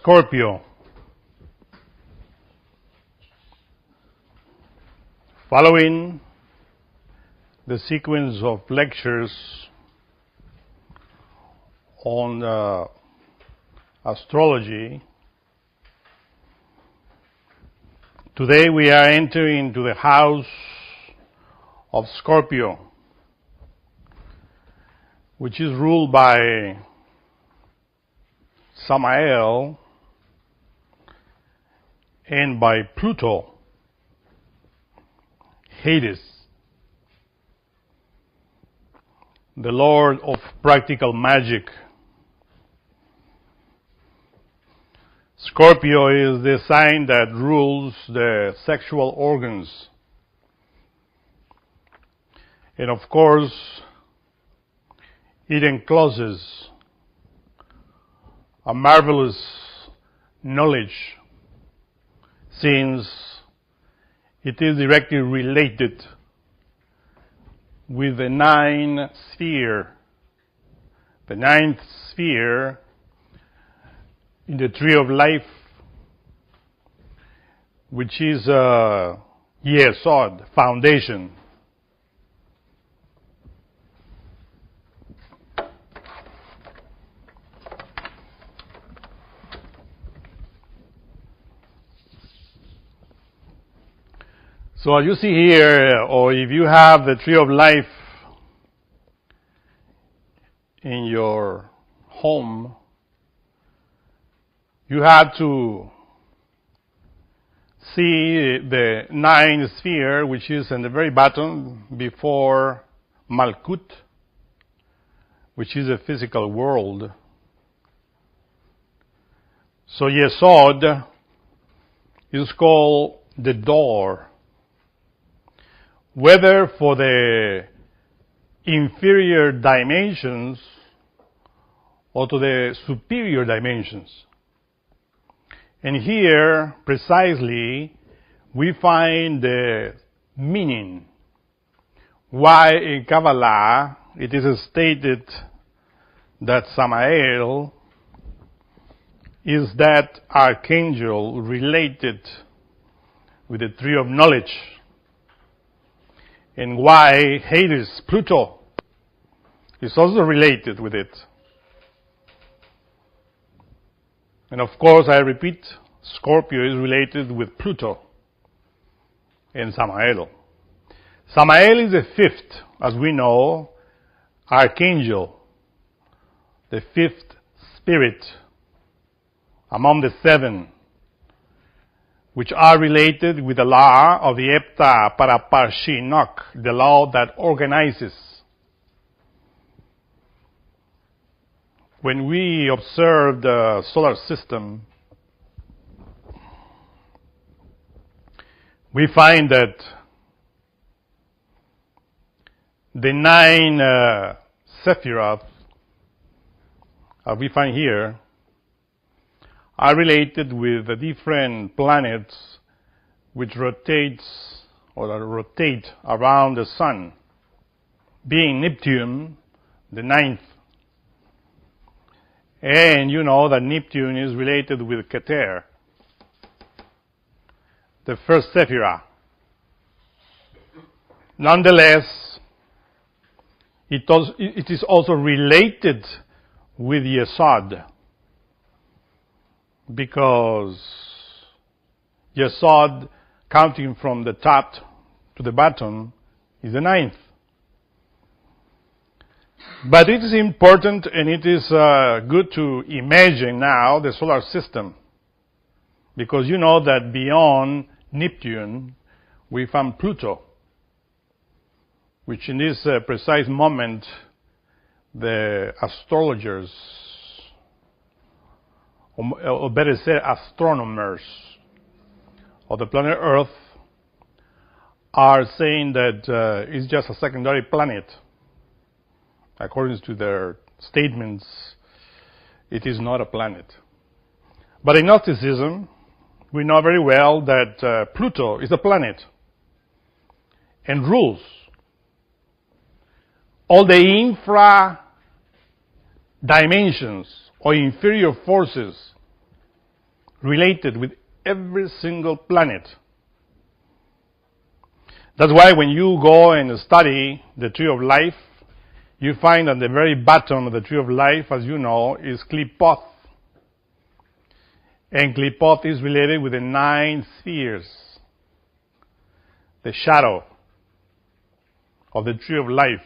Scorpio. Following the sequence of lectures on astrology, today we are entering into the house of Scorpio, which is ruled by Samael and by Pluto, Hades, the lord of practical magic. Scorpio is the sign that rules the sexual organs. And of course, it encloses a marvelous knowledge, since it is directly related with the ninth sphere. The ninth sphere in the tree of life, which is Yesod, foundation. So as you see here, or if you have the tree of life in your home, you have to see the ninth sphere, which is in the very bottom before Malkut, which is a physical world. So Yesod is called the door, whether for the inferior dimensions or to the superior dimensions. And here, precisely, we find the meaning why in Kabbalah it is stated that Samael is that archangel related with the tree of knowledge, and why Hades, Pluto, is also related with it. And of course, I repeat, Scorpio is related with Pluto and Samael. Samael is the fifth, as we know, archangel, the fifth spirit among the seven, which are related with the law of the Epta Paraparshinok, the law that organizes. When we observe the solar system, we find that the nine Sephiroth, we find here, are related with the different planets which rotate around the sun, being Neptune, the ninth. And you know that Neptune is related with Keter, the first Sephirah. Nonetheless, it is also related with Yesod, because Yesod, counting from the top to the bottom, is the ninth. But it is important, and it is good to imagine now the solar system, because you know that beyond Neptune we find Pluto, which in this precise moment the astrologers, or better said, astronomers of the planet Earth are saying that it's just a secondary planet. According to their statements, it is not a planet. But in Gnosticism, we know very well that Pluto is a planet and rules all the infra dimensions or inferior forces related with every single planet. That's why when you go and study the tree of life, you find at the very bottom of the tree of life, as you know, is Klipoth. And Klipoth is related with the 9 spheres, the shadow of the tree of life.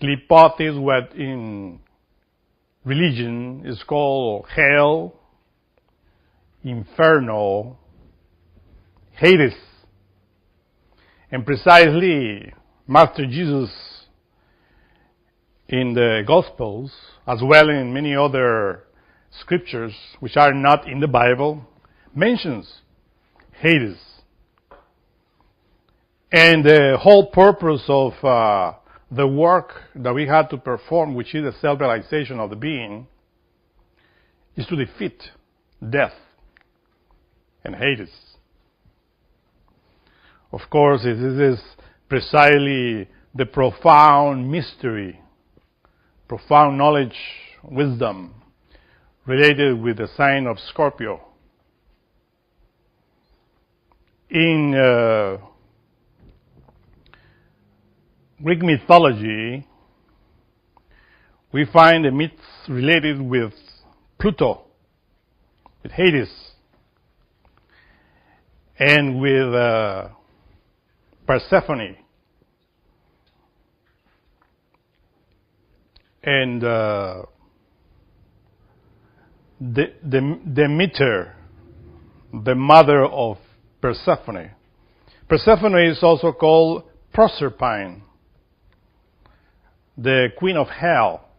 Klipoth is what in religion is called hell, inferno, Hades. And precisely, Master Jesus in the Gospels, as well in many other scriptures which are not in the Bible, mentions Hades. And the whole purpose of the work that we had to perform, which is the self-realization of the being, is to defeat death and Hades. Of course, this is precisely the profound mystery, profound knowledge, wisdom, related with the sign of Scorpio. In Greek mythology, we find the myths related with Pluto, with Hades, and with Persephone, and Demeter, the mother of Persephone. Persephone is also called Proserpine, the queen of hell.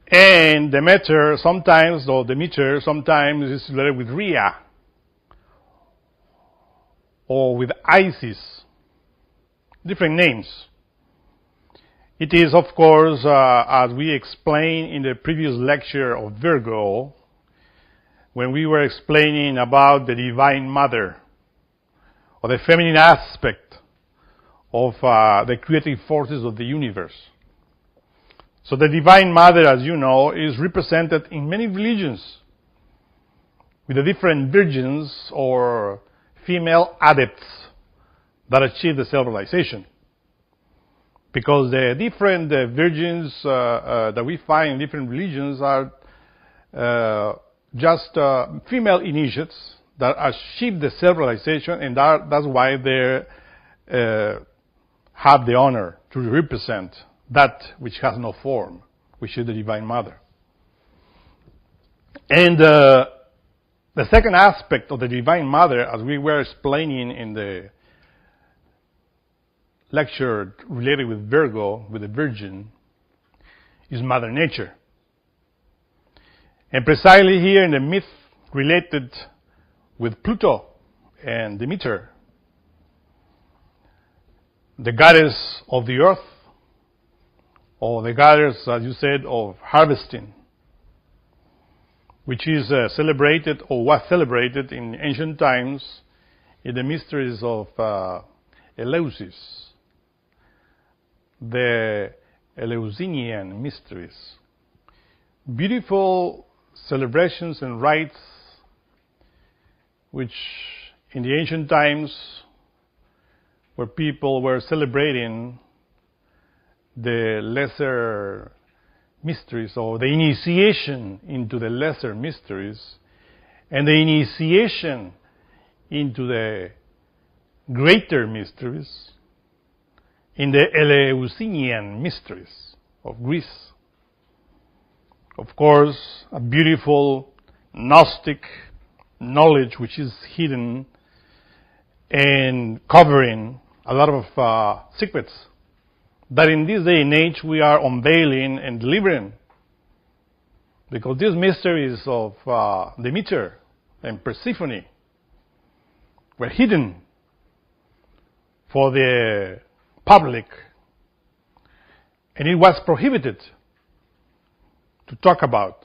And Demeter sometimes is related with Rhea or with Isis, different names. It is, of course, as we explained in the previous lecture of Virgo, when we were explaining about the Divine Mother, or the feminine aspect of the creative forces of the universe. So the Divine Mother, as you know, is represented in many religions with the different virgins or female adepts that achieve the self-realization. Because the different virgins that we find in different religions are just female initiates that achieve the self-realization, and that's why they have the honor to represent that which has no form, which is the Divine Mother. And the second aspect of the Divine Mother, as we were explaining in the lecture related with Virgo, with the Virgin, is Mother Nature. And precisely here in the myth related with Pluto and Demeter, the goddess of the earth, or the goddess, as you said, of harvesting, which is celebrated or was celebrated in ancient times in the mysteries of Eleusis, the Eleusinian mysteries. Beautiful celebrations and rites which in the ancient times where people were celebrating the lesser mysteries, or the initiation into the lesser mysteries, and the initiation into the greater mysteries in the Eleusinian mysteries of Greece. Of course, a beautiful Gnostic knowledge which is hidden and covering a lot of secrets that in this day and age we are unveiling and delivering. Because these mysteries of Demeter and Persephone were hidden for the public, and it was prohibited to talk about.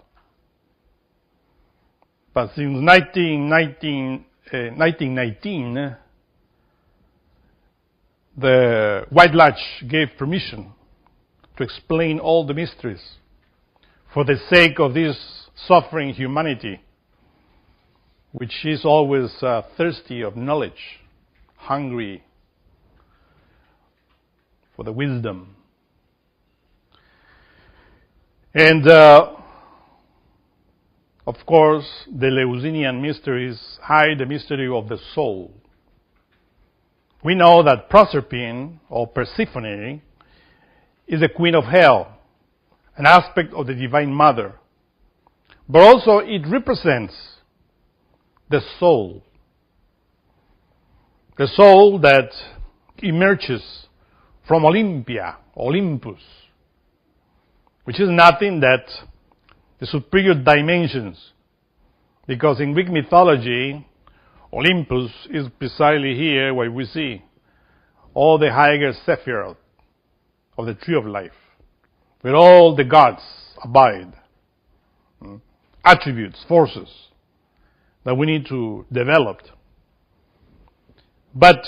But since 1919, the White Lodge gave permission to explain all the mysteries for the sake of this suffering humanity, which is always thirsty of knowledge, hungry for the wisdom. And of course, the Eleusinian mysteries hide the mystery of the soul. We know that Proserpine, or Persephone, is the queen of hell, an aspect of the Divine Mother. But also it represents the soul that emerges from Olympus, which is nothing that the superior dimensions, because in Greek mythology, Olympus is precisely here where we see all the higher Sephiroth of the tree of life, where all the gods abide, attributes, forces that we need to develop. But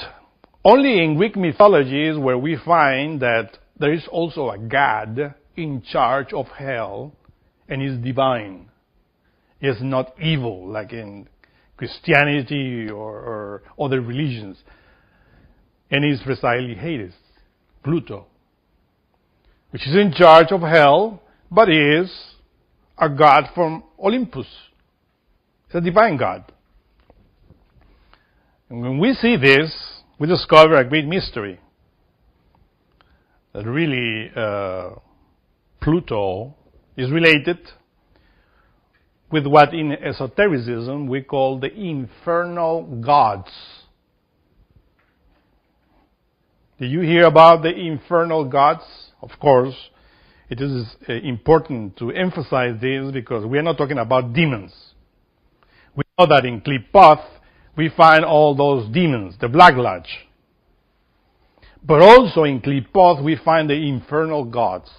only in Greek mythology is where we find that there is also a God in charge of hell and is divine. Is not evil like in Christianity or other religions. And is precisely Hades, Pluto, which is in charge of hell, but is a god from Olympus. It's a divine god. And when we see this, we discover a great mystery. That really Pluto is related with what in esotericism we call the infernal gods. Did you hear about the infernal gods? Of course, it is important to emphasize this because we are not talking about demons. We know that in Qliphoth we find all those demons, the Black Lodge. But also in Qliphoth we find the infernal gods.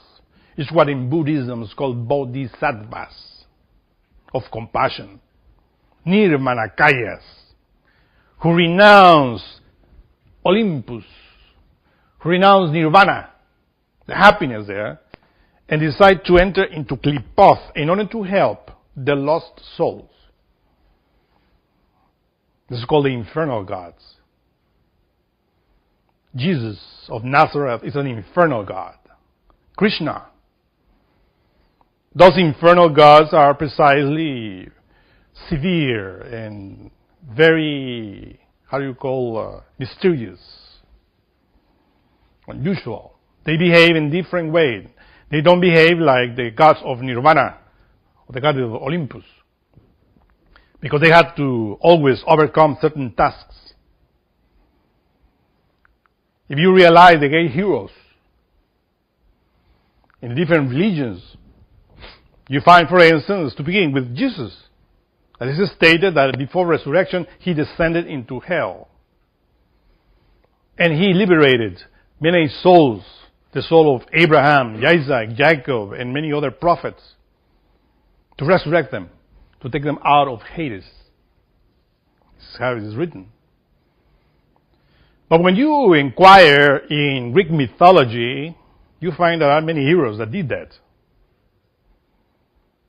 It's what in Buddhism is called bodhisattvas of compassion, nirmanakayas, who renounce Olympus, who renounce nirvana, the happiness there, and decide to enter into Qliphoth in order to help the lost souls. This is called the infernal gods. Jesus of Nazareth is an infernal god. Krishna. Those infernal gods are precisely severe and very, mysterious, unusual. They behave in different ways. They don't behave like the gods of Nirvana, or the gods of Olympus, because they had to always overcome certain tasks. If you realize the great heroes in different religions, you find, for instance, to begin with Jesus, that it is stated that before resurrection, he descended into hell. And he liberated many souls, the soul of Abraham, Isaac, Jacob, and many other prophets, to resurrect them, to take them out of Hades. This is how it is written. But when you inquire in Greek mythology, you find there are many heroes that did that.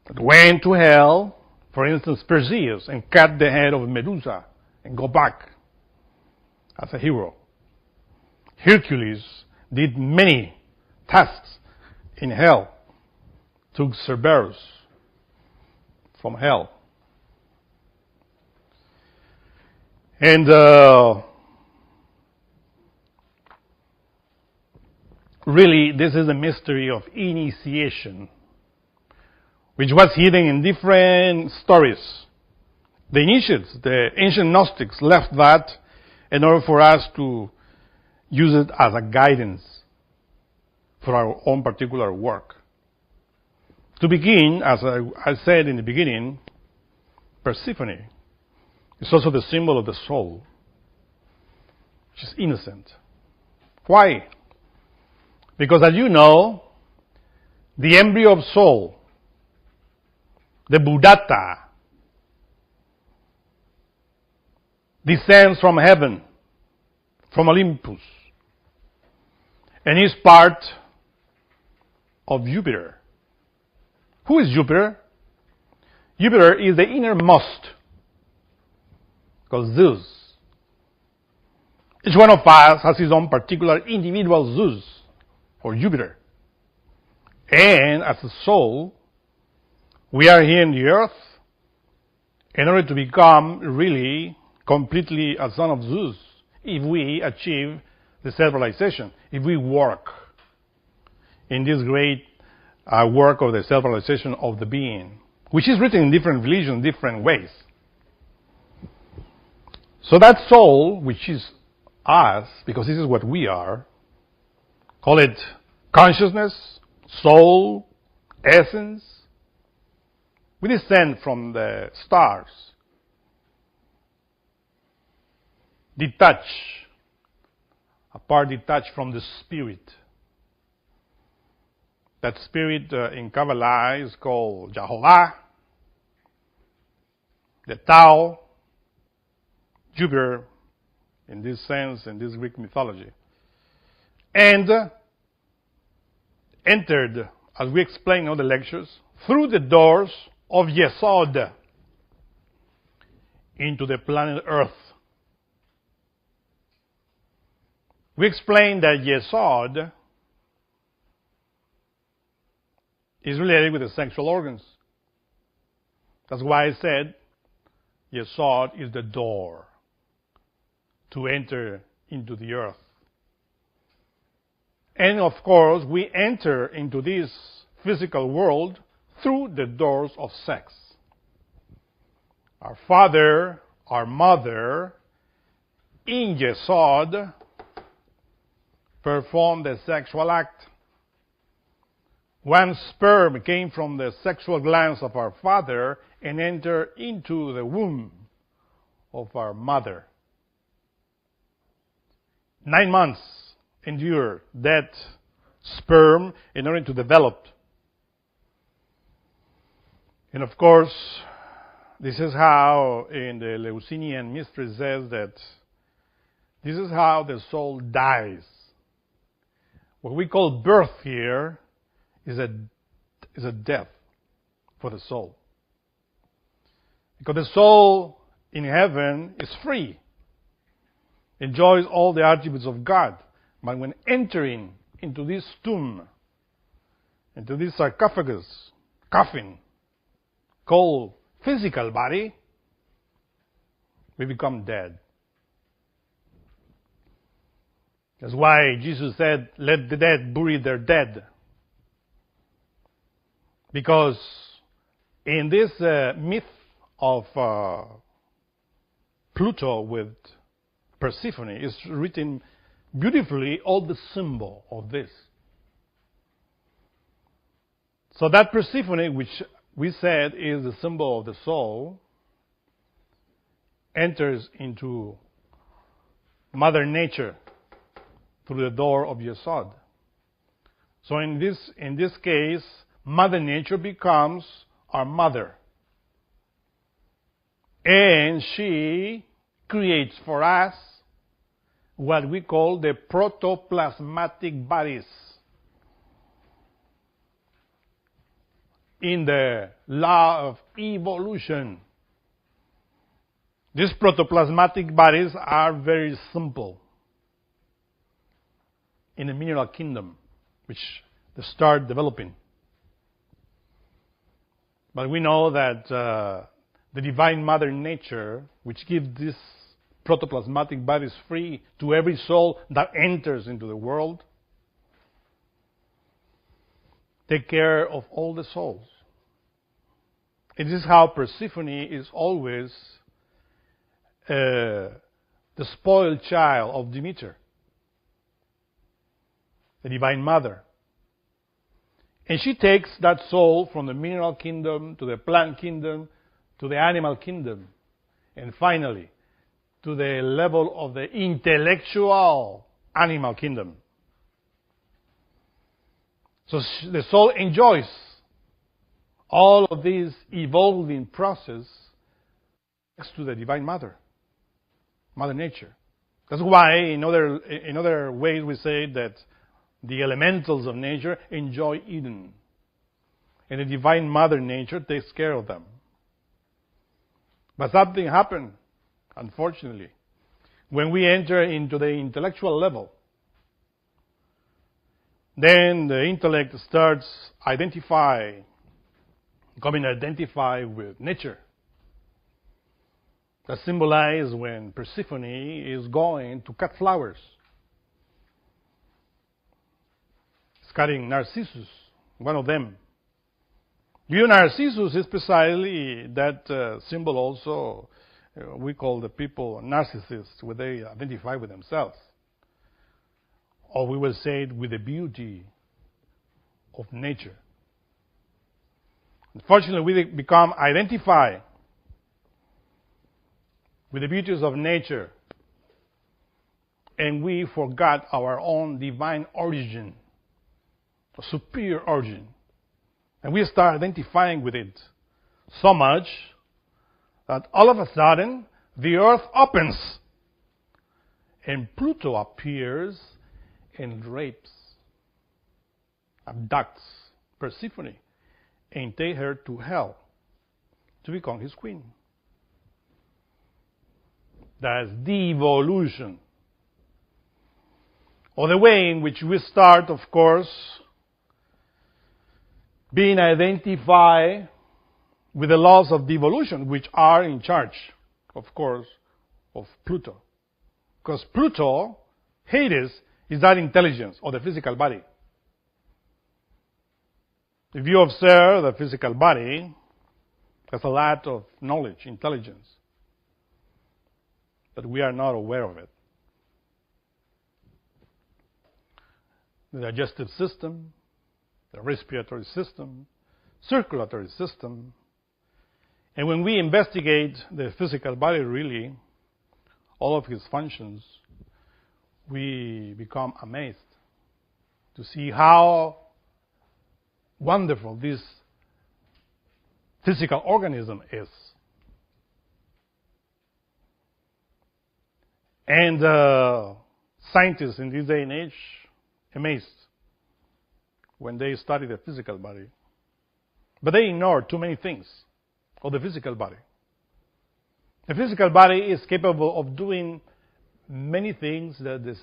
That went to hell, for instance, Perseus, and cut the head of Medusa and go back as a hero. Hercules did many tasks in hell, took Cerberus from hell. And really, this is a mystery of initiation, which was hidden in different stories. The initiates, the ancient Gnostics, left that in order for us to use it as a guidance for our own particular work. To begin, as I said in the beginning, Persephone is also the symbol of the soul, which is innocent. Why? Because as you know, the embryo of soul, the Buddhata, descends from heaven, from Olympus, and is part of Jupiter, Who is Jupiter? Jupiter is the innermost, called Zeus. Each one of us has his own particular individual Zeus, or Jupiter. And as a soul, we are here in the earth in order to become really completely a son of Zeus, if we achieve the self-realization, if we work in this great work of the self-realization of the being, which is written in different religions, different ways. So that soul, which is us, because this is what we are, call it consciousness, soul, essence. We descend from the stars, a part detached from the spirit. That spirit in Kabbalah is called Jehovah, the Tao, Jupiter, in this sense, in this Greek mythology. And entered, as we explain in all the lectures, through the doors of Yesod into the planet Earth. We explained that Yesod is related with the sexual organs. That's why I said Yesod is the door to enter into the earth. And of course, we enter into this physical world through the doors of sex. Our father, our mother, in Yesod, performed the sexual act. One sperm came from the sexual glands of our father and entered into the womb of our mother. 9 months endured that sperm in order to develop. And of course, this is how in the Eleusinian mystery says that this is how the soul dies. What we call birth here is a death for the soul. Because the soul in heaven is free, enjoys all the attributes of God. But when entering into this tomb, into this sarcophagus, coffin, called physical body, we become dead. That's why Jesus said, let the dead bury their dead. Because in this myth of Pluto with Persephone is written beautifully all the symbol of this. So that Persephone, which we said is the symbol of the soul, enters into Mother Nature through the door of Yesod. So in this case, Mother Nature becomes our mother. And she creates for us what we call the protoplasmatic bodies. In the law of evolution, these protoplasmatic bodies are very simple in the mineral kingdom, which they start developing. But we know that the divine Mother Nature, which gives these protoplasmatic bodies free to every soul that enters into the world, take care of all the souls. It is how Persephone is always the spoiled child of Demeter, the divine mother. And she takes that soul from the mineral kingdom to the plant kingdom to the animal kingdom, and finally to the level of the intellectual animal kingdom. So the soul enjoys all of this evolving process next to the divine mother, Mother Nature. That's why in other ways we say that the elementals of nature enjoy Eden. And the divine Mother Nature takes care of them. But something happened, unfortunately. When we enter into the intellectual level, then the intellect starts becoming identified with nature. That symbolizes when Persephone is going to cut flowers. It's cutting Narcissus, one of them. Narcissus is precisely that symbol also. We call the people narcissists, where they identify with themselves. Or we will say it with the beauty of nature. Unfortunately, we become identified with the beauties of nature, and we forgot our own divine origin, a superior origin. And we start identifying with it so much that all of a sudden the earth opens and Pluto appears and rapes, abducts Persephone and takes her to hell to become his queen. That's devolution. Or the way in which we start, of course, being identified with the laws of devolution, which are in charge, of course, of Pluto. Because Pluto, Hades, is that intelligence, or the physical body. If you observe the physical body, there's a lot of knowledge, intelligence, but we are not aware of it. The digestive system, the respiratory system, circulatory system. And when we investigate the physical body, really, all of its functions, we become amazed to see how wonderful this physical organism is. And scientists in this day and age amazed when they study the physical body. But they ignore too many things of the physical body. The physical body is capable of doing many things that this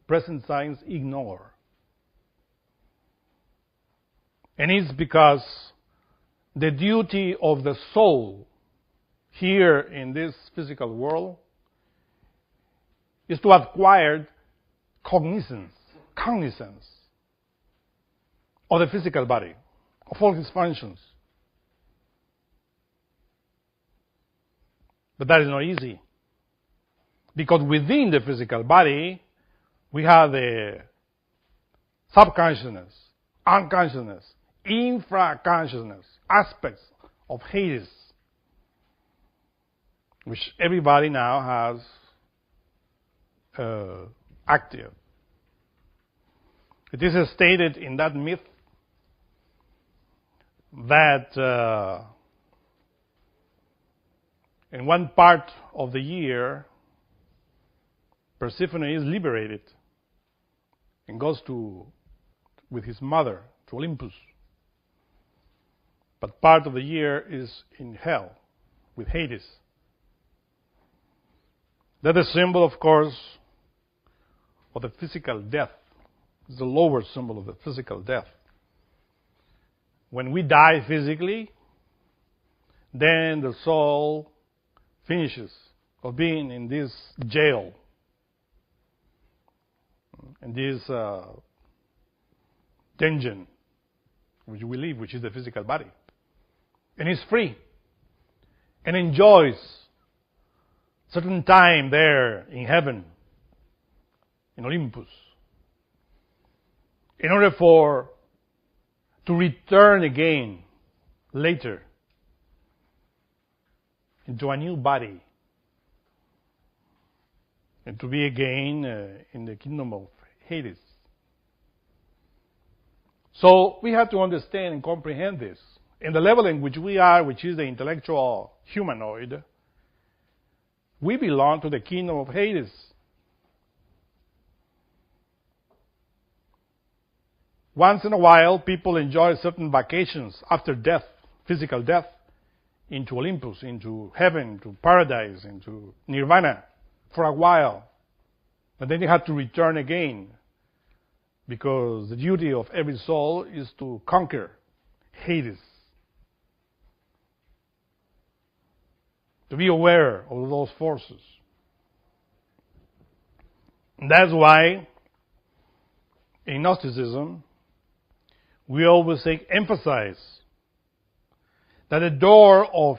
present science ignore. And it's because the duty of the soul here in this physical world is to acquire cognizance of the physical body, of all its functions. But that is not easy. Because within the physical body, we have the subconsciousness, unconsciousness, infraconsciousness, aspects of Hades, which everybody now has active. It is stated in that myth that in one part of the year, Persephone is liberated and goes with his mother to Olympus. But part of the year is in hell with Hades. That is a symbol, of course, of the physical death. It's the lower symbol of the physical death. When we die physically, then the soul finishes of being in this jail, in this dungeon which we live, which is the physical body. And is free and enjoys certain time there in heaven, in Olympus, in order to return again later into a new body and to be again in the kingdom of Hades. So we have to understand and comprehend this. In the level in which we are, which is the intellectual humanoid, we belong to the kingdom of Hades. Once in a while, people enjoy certain vacations after death, physical death, into Olympus, into heaven, into paradise, into nirvana for a while. But then they have to return again, because the duty of every soul is to conquer Hades, to be aware of those forces. And that's why in Gnosticism, we always emphasize that the door of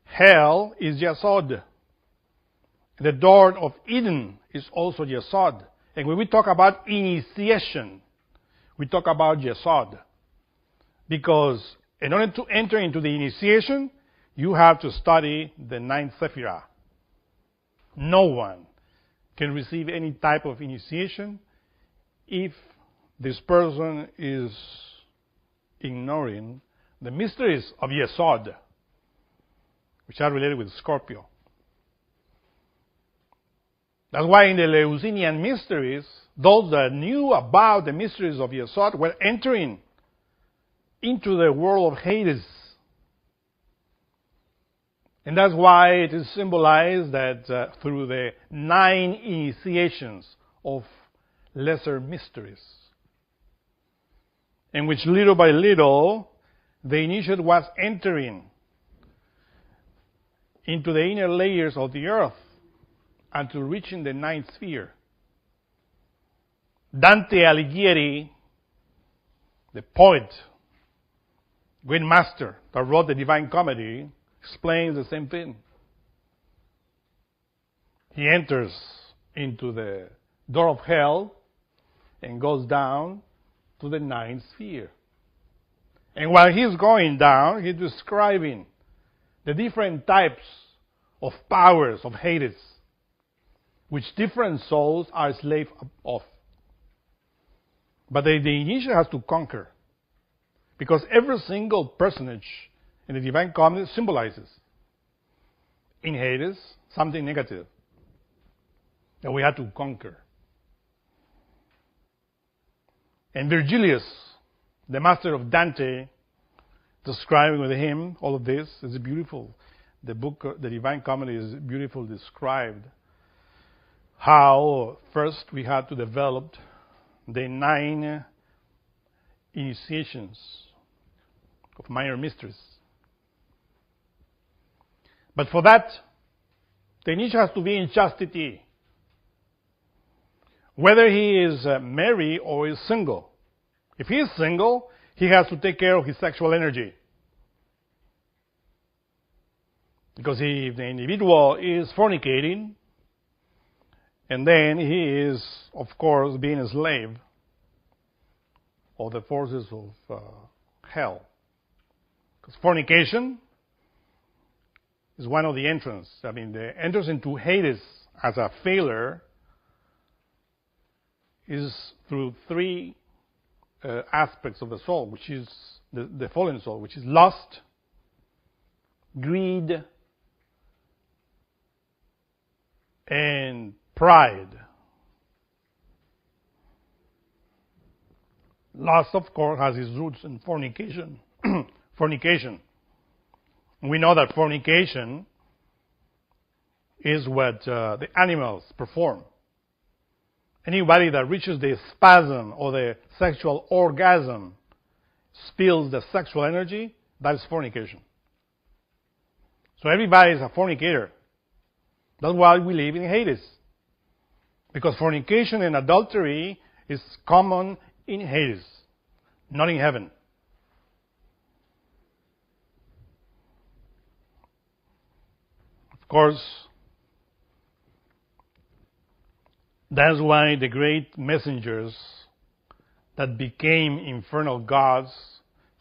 hell is Yesod. The door of Eden is also Yesod. And when we talk about initiation, we talk about Yesod. Because in order to enter into the initiation, you have to study the ninth Sephirah. No one can receive any type of initiation if this person is ignoring the mysteries of Yesod, which are related with Scorpio. That's why in the Eleusinian mysteries, those that knew about the mysteries of Yesod were entering into the world of Hades. And that's why it is symbolized that through the 9 initiations of lesser mysteries, in which little by little the initiate was entering into the inner layers of the earth until reaching the 9th sphere. Dante Alighieri, the poet, great master that wrote the Divine Comedy, explains the same thing. He enters into the door of hell and goes down to the 9th sphere. And while he's going down, he's describing the different types of powers of Hades, which different souls are slaves of. But the initiate has to conquer, because every single personage in the Divine Comedy symbolizes in Hades something negative that we have to conquer. And Virgilius, the master of Dante, describing with him all of this, is beautiful. The book, the Divine Comedy, is beautifully described. How first we had to develop the 9 initiations of minor mysteries. But for that, the initiate has to be in chastity, whether he is married or is single. If he is single, he has to take care of his sexual energy. Because if the individual is fornicating, and then he is, of course, being a slave of the forces of hell. Because fornication is one of the entrance. I mean, the entrance into Hades as a failure is through 3 aspects of the soul, which is the fallen soul, which is lust, greed, and pride. Lust, of course, has its roots in fornication. Fornication. We know that fornication is what the animals perform. Anybody that reaches the spasm or the sexual orgasm spills the sexual energy, that is fornication. So everybody is a fornicator. That's why we live in Hades. Because fornication and adultery is common in Hades, not in heaven. Of course, that's why the great messengers that became infernal gods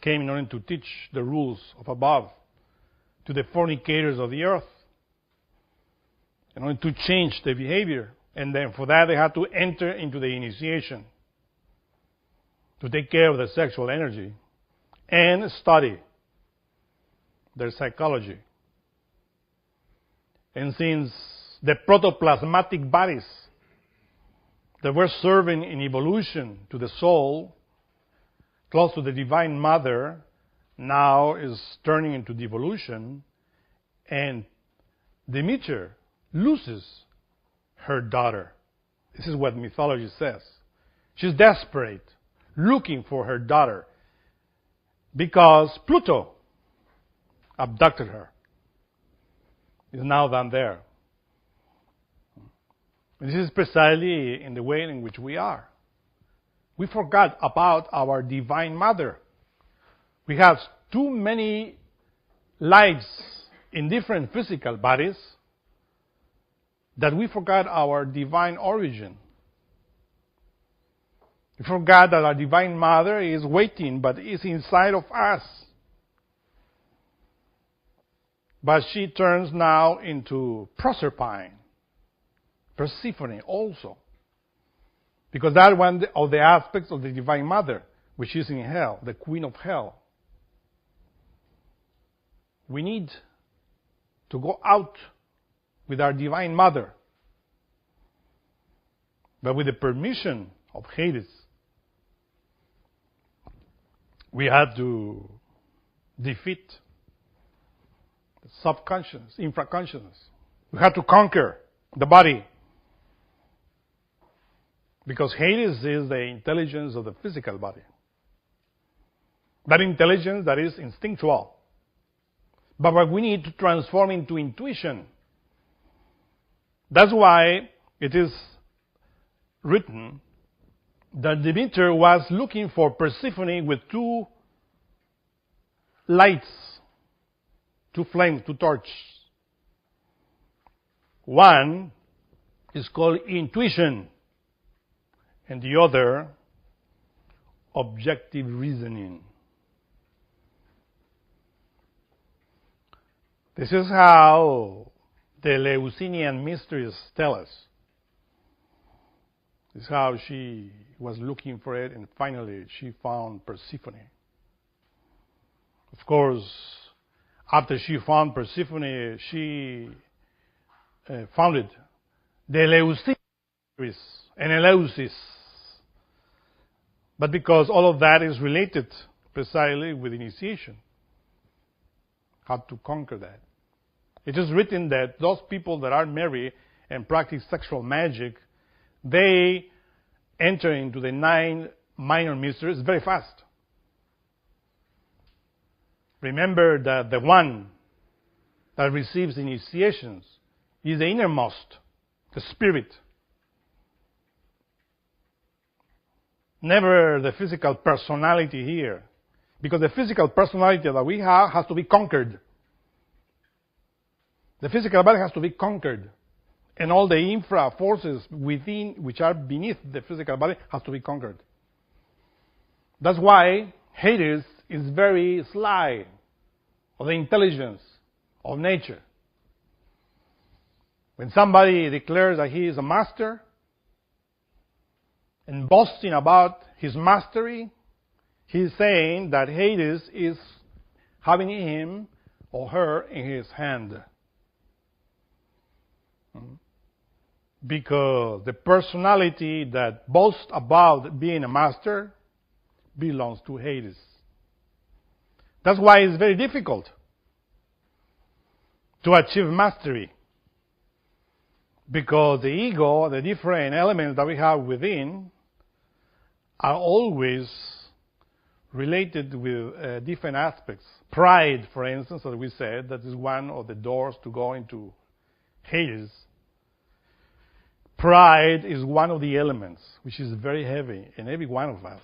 came in order to teach the rules of above to the fornicators of the earth, in order to change their behavior. And then for that, they had to enter into the initiation to take care of the sexual energy and study their psychology. And since the protoplasmatic bodies that were serving in evolution to the soul close to the Divine Mother, now is turning into devolution, and Demeter loses her daughter. This is what mythology says. She's desperate, looking for her daughter, because Pluto abducted her. Is now down there. This is precisely in the way in which we are. We forgot about our Divine Mother. We have too many lives in different physical bodies that we forgot our divine origin. We forgot that our Divine Mother is waiting, but is inside of us. But she turns now into Proserpine, Persephone also. Because that's one of the aspects of the Divine Mother, which is in hell, the Queen of Hell. We need to go out with our Divine Mother, but with the permission of Hades. We have to defeat the subconscious, infraconsciousness. We have to conquer the body. Because Hades is the intelligence of the physical body. That intelligence that is instinctual. But what we need to transform into intuition. That's why it is written that Demeter was looking for Persephone with two lights, two flames, two torches. One is called intuition, and the other, objective reasoning. This is how the Eleusinian mysteries tell us. This is how she was looking for it, and finally she found Persephone. Of course, after she found Persephone, she founded the Eleusinian mysteries and Eleusis. But because all of that is related precisely with initiation, how to conquer that. It is written that those people that are married and practice sexual magic, they enter into the 9 minor mysteries very fast. Remember that the one that receives initiations is the innermost, the spirit. Never the physical personality here. Because the physical personality that we have has to be conquered. The physical body has to be conquered. And all the infra forces within, which are beneath the physical body, has to be conquered. That's why Hades is very sly of the intelligence of nature. When somebody declares that he is a master and boasting about his mastery, he's saying that Hades is having him or her in his hand. Because the personality that boasts about being a master belongs to Hades. That's why it's very difficult to achieve mastery. Because the ego, the different elements that we have within, are always related with different aspects. Pride, for instance, as we said, that is one of the doors to go into Hades. Pride is one of the elements which is very heavy in every one of us.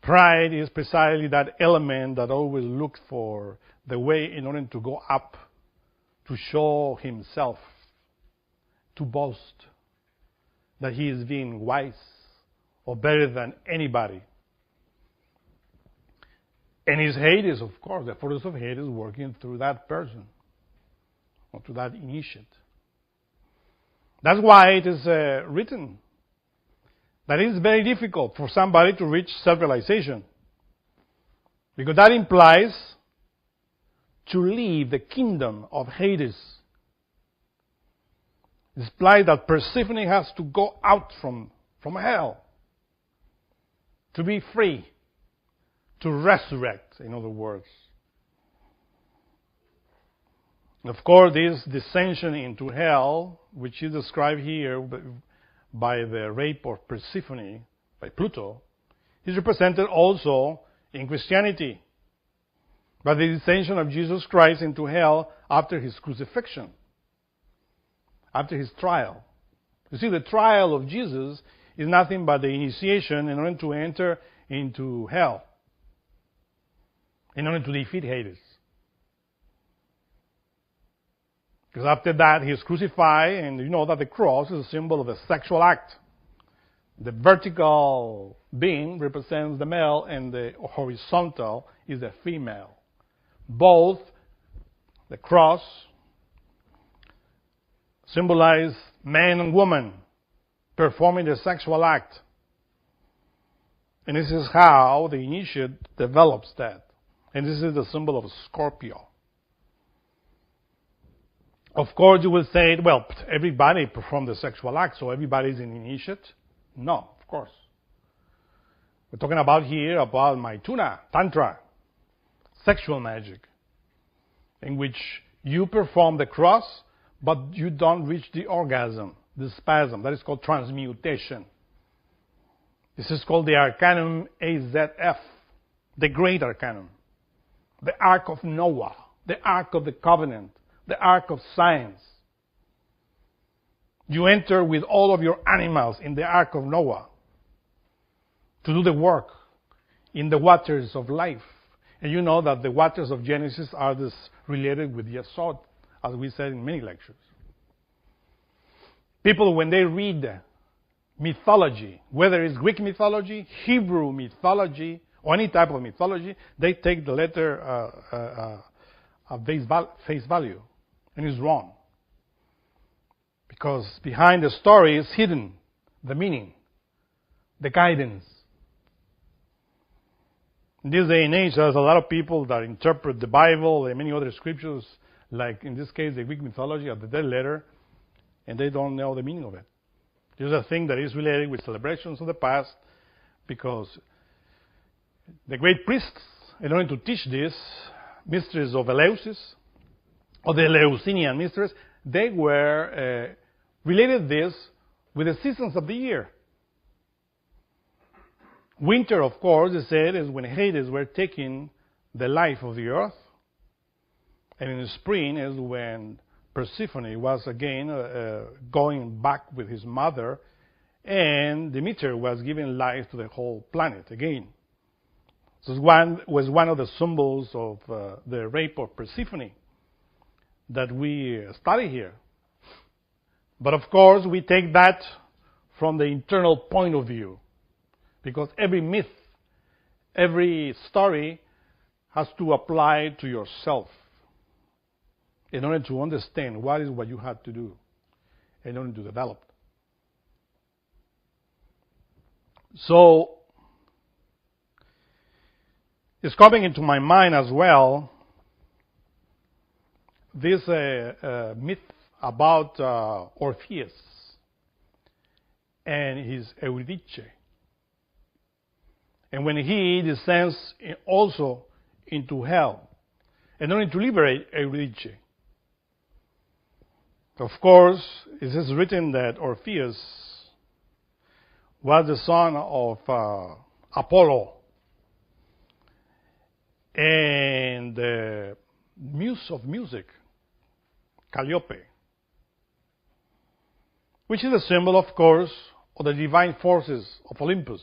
Pride is precisely that element that always looks for the way in order to go up, to show himself, to boast that he is being wise or better than anybody. And it's Hades, of course, the force of Hades working through that person or to that initiate. That's why it is written that it is very difficult for somebody to reach self-realization. Because that implies to leave the kingdom of Hades. It implies that Persephone has to go out from hell. to be free, to resurrect, in other words. Of course, this descension into hell, which is described here by the rape of Persephone, by Pluto, is represented also in Christianity by the descension of Jesus Christ into hell after his crucifixion, after his trial. You see, the trial of Jesus is nothing but the initiation in order to enter into hell, in order to defeat Hades. Because after that, he is crucified, and you know that the cross is a symbol of a sexual act. The vertical beam represents the male, and the horizontal is the female. Both, the cross, symbolize man and woman performing the sexual act. And this is how the initiate develops that. And this is the symbol of Scorpio. Of course, you will say, well, everybody performed the sexual act, so everybody is an initiate. No, of course. We're talking about here about Maituna, Tantra, sexual magic, in which you perform the cross, but you don't reach the orgasm, the spasm. That is called transmutation. This is called the Arcanum AZF, the Great Arcanum, the Ark of Noah, the Ark of the Covenant, the Ark of Science. You enter with all of your animals in the Ark of Noah to do the work in the waters of life. And you know that the waters of Genesis are this related with Yesod, as we said in many lectures. People, when they read mythology, whether it's Greek mythology, Hebrew mythology, or any type of mythology, they take the letter face value. And it's wrong. Because behind the story is hidden the meaning, the guidance. In this day and age, there's a lot of people that interpret the Bible and many other scriptures, like in this case the Greek mythology, as the dead letter, and they don't know the meaning of it. This is a thing that is related with celebrations of the past, because the great priests, in order to teach this, mysteries of Eleusis, or the Eleusinian mysteries, they were related this with the seasons of the year. Winter, of course, they said, is when Hades were taking the life of the earth, and in the spring is when Persephone was again going back with his mother, and Demeter was giving life to the whole planet again. So it was one of the symbols of the rape of Persephone that we study here. But of course, we take that from the internal point of view, because every myth, every story has to apply to yourself in order to understand what you had to do in order to develop. So, it's coming into my mind as well this myth about Orpheus and his Eurydice. And when he descends also into hell in order to liberate Eurydice. Of course, it is written that Orpheus was the son of Apollo, and the muse of music, Calliope, which is a symbol, of course, of the divine forces of Olympus.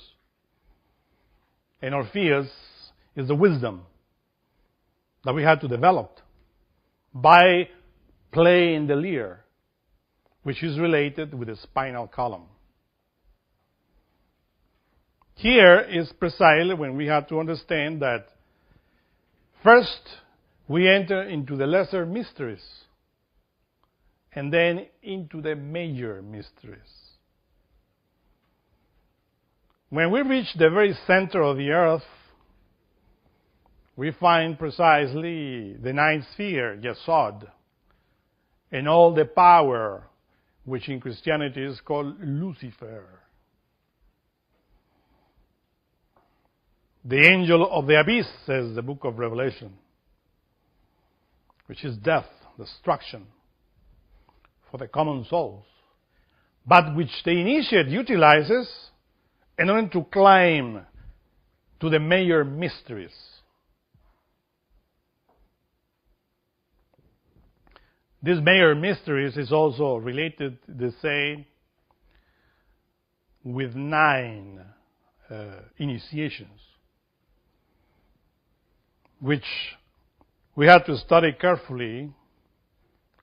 And Orpheus is the wisdom that we had to develop by playing the lyre, which is related with the spinal column. Here is precisely when we have to understand that first we enter into the lesser mysteries and then into the major mysteries. When we reach the very center of the earth, we find precisely the ninth sphere, Yesod, and all the power, which in Christianity is called Lucifer. The angel of the abyss, says the book of Revelation, which is death, destruction for the common souls, but which the initiate utilizes in order to climb to the major mysteries. This major mysteries is also related, they say, with 9 initiations, which we have to study carefully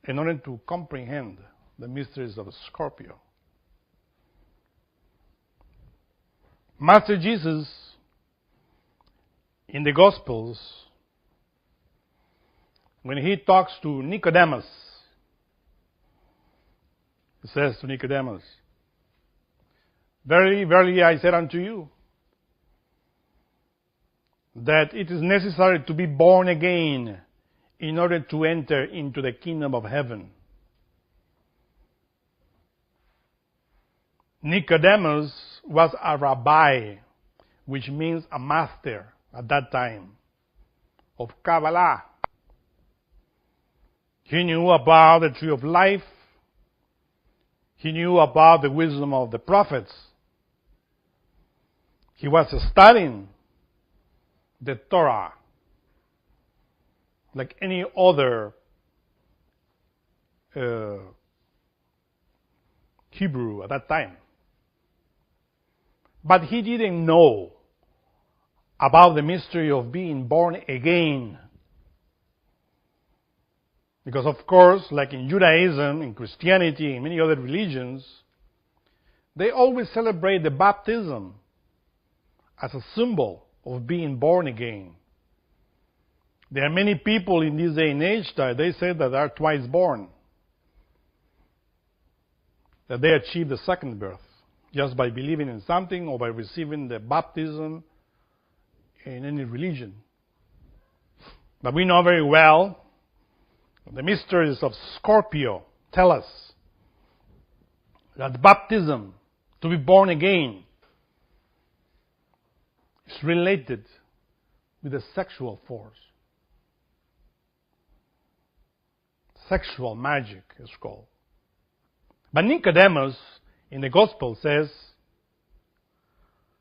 in order to comprehend the mysteries of Scorpio. Master Jesus, in the Gospels, when he talks to Nicodemus, he says to Nicodemus, "Verily, verily, I said unto you, that it is necessary to be born again in order to enter into the kingdom of heaven." Nicodemus was a rabbi, which means a master at that time, of Kabbalah. He knew about the tree of life. He knew about the wisdom of the prophets. He was studying the Torah like any other Hebrew at that time. But he didn't know about the mystery of being born again. Because of course, like in Judaism, in Christianity, in many other religions, they always celebrate the baptism as a symbol of being born again. There are many people in this day and age that they say that they are twice born, that they achieve the second birth just by believing in something or by receiving the baptism in any religion. But we know very well the mysteries of Scorpio tell us that baptism, to be born again, is related with the sexual force. Sexual magic is called. But Nicodemus in the Gospel says,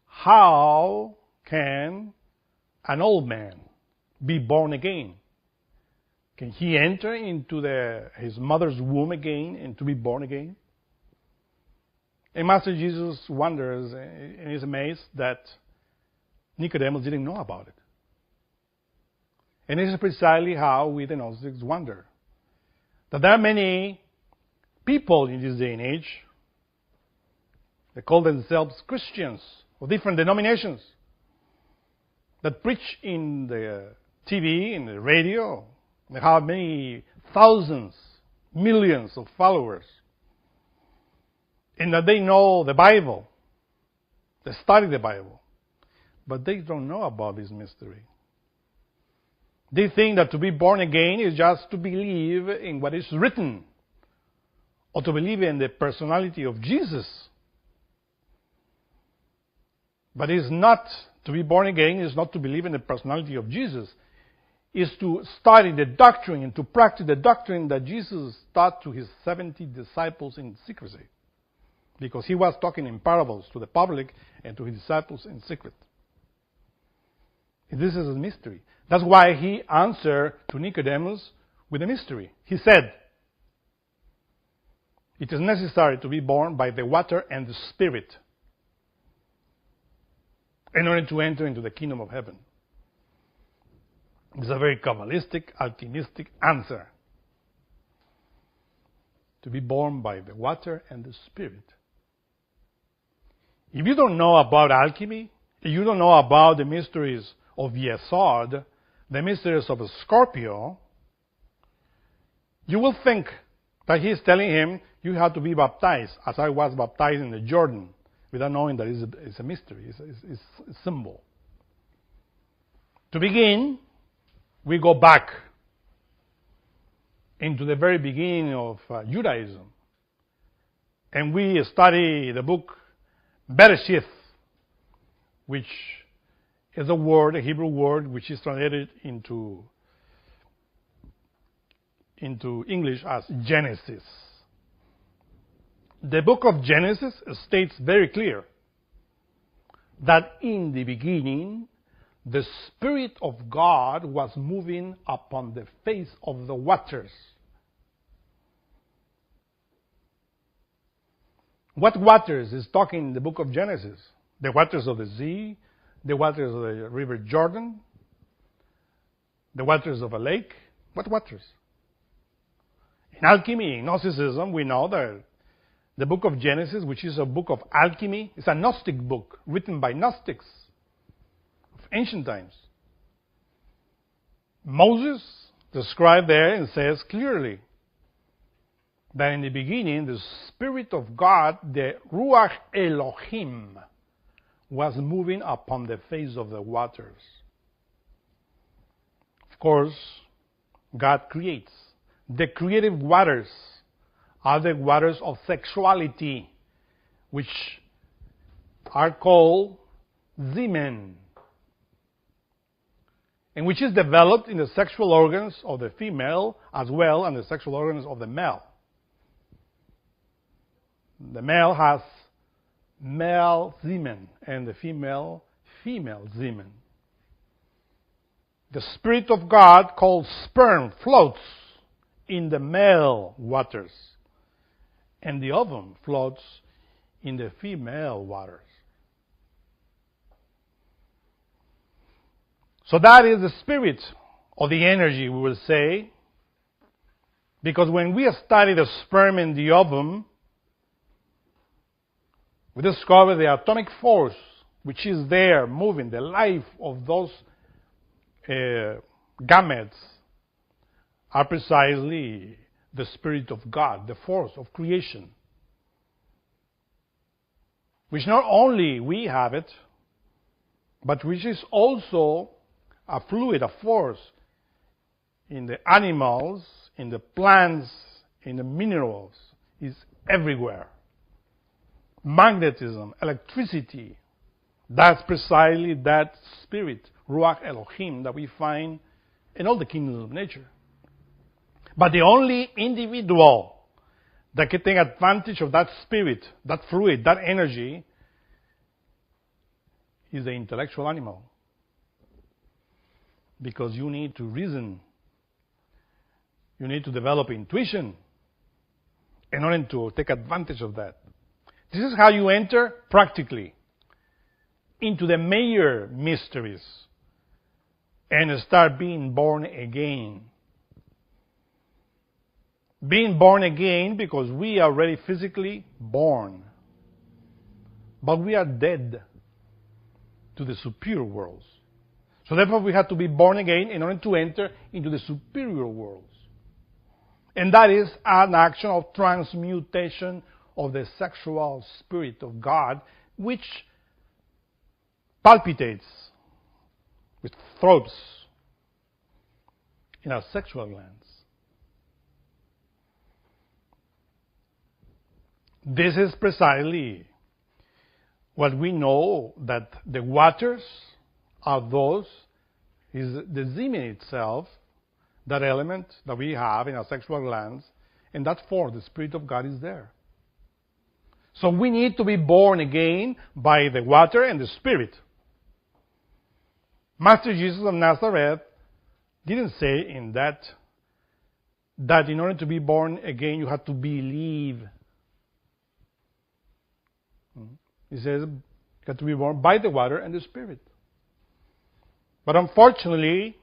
how can an old man be born again? Can he enter into his mother's womb again and to be born again? And Master Jesus wonders and is amazed that Nicodemus didn't know about it. And this is precisely how we the Gnostics wonder. That there are many people in this day and age that call themselves Christians of different denominations that preach in the TV, in the radio. They have many thousands, millions of followers. And that they know the Bible. They study the Bible. But they don't know about this mystery. They think that to be born again is just to believe in what is written, or to believe in the personality of Jesus. But it's not, to be born again is not to believe in the personality of Jesus. Is to study the doctrine and to practice the doctrine that Jesus taught to his 70 disciples in secrecy. Because he was talking in parables to the public and to his disciples in secret. And this is a mystery. That's why he answered to Nicodemus with a mystery. He said, it is necessary to be born by the water and the Spirit in order to enter into the kingdom of heaven. It's a very Kabbalistic, alchemistic answer. To be born by the water and the Spirit. If you don't know about alchemy, if you don't know about the mysteries of Yesod, the mysteries of Scorpio, you will think that he is telling him, you have to be baptized, as I was baptized in the Jordan, without knowing that it's a mystery, it's a symbol. To begin, we go back into the very beginning of Judaism, and we study the book Bereshith, which is a word, a Hebrew word, which is translated into English as Genesis. The book of Genesis states very clear that in the beginning, the Spirit of God was moving upon the face of the waters. What waters is talking in the book of Genesis? The waters of the sea, the waters of the river Jordan, the waters of a lake. What waters? In alchemy, in Gnosticism, we know that the book of Genesis, which is a book of alchemy, is a Gnostic book written by Gnostics of ancient times. Moses described there and says clearly that in the beginning, the Spirit of God, the Ruach Elohim, was moving upon the face of the waters. Of course, God creates. The creative waters are the waters of sexuality, which are called semen, and which is developed in the sexual organs of the female as well as the sexual organs of the male. The male has male semen and the female semen. The Spirit of God, called sperm, floats in the male waters, and the ovum floats in the female waters. So that is the spirit or the energy, we will say, because when we study the sperm and the ovum, we discover the atomic force which is there moving the life of those gametes are precisely the Spirit of God, the force of creation, which not only we have it, but which is also a fluid, a force in the animals, in the plants, in the minerals, is everywhere. Magnetism, electricity, that's precisely that spirit, Ruach Elohim, that we find in all the kingdoms of nature. But the only individual that can take advantage of that spirit, that fluid, that energy, is the intellectual animal. Because you need to reason. You need to develop intuition in order to take advantage of that. This is how you enter practically into the major mysteries and start being born again. Being born again because we are already physically born, but we are dead to the superior worlds. So therefore we have to be born again in order to enter into the superior worlds. And that is an action of transmutation of the sexual spirit of God, which palpitates, which throbs in our sexual glands. This is precisely what we know, that the waters are those, is the semen itself, that element that we have in our sexual glands, and that force, the Spirit of God, is there. So we need to be born again by the water and the Spirit. Master Jesus of Nazareth didn't say in that in order to be born again you have to believe. He says you have to be born by the water and the Spirit. But unfortunately,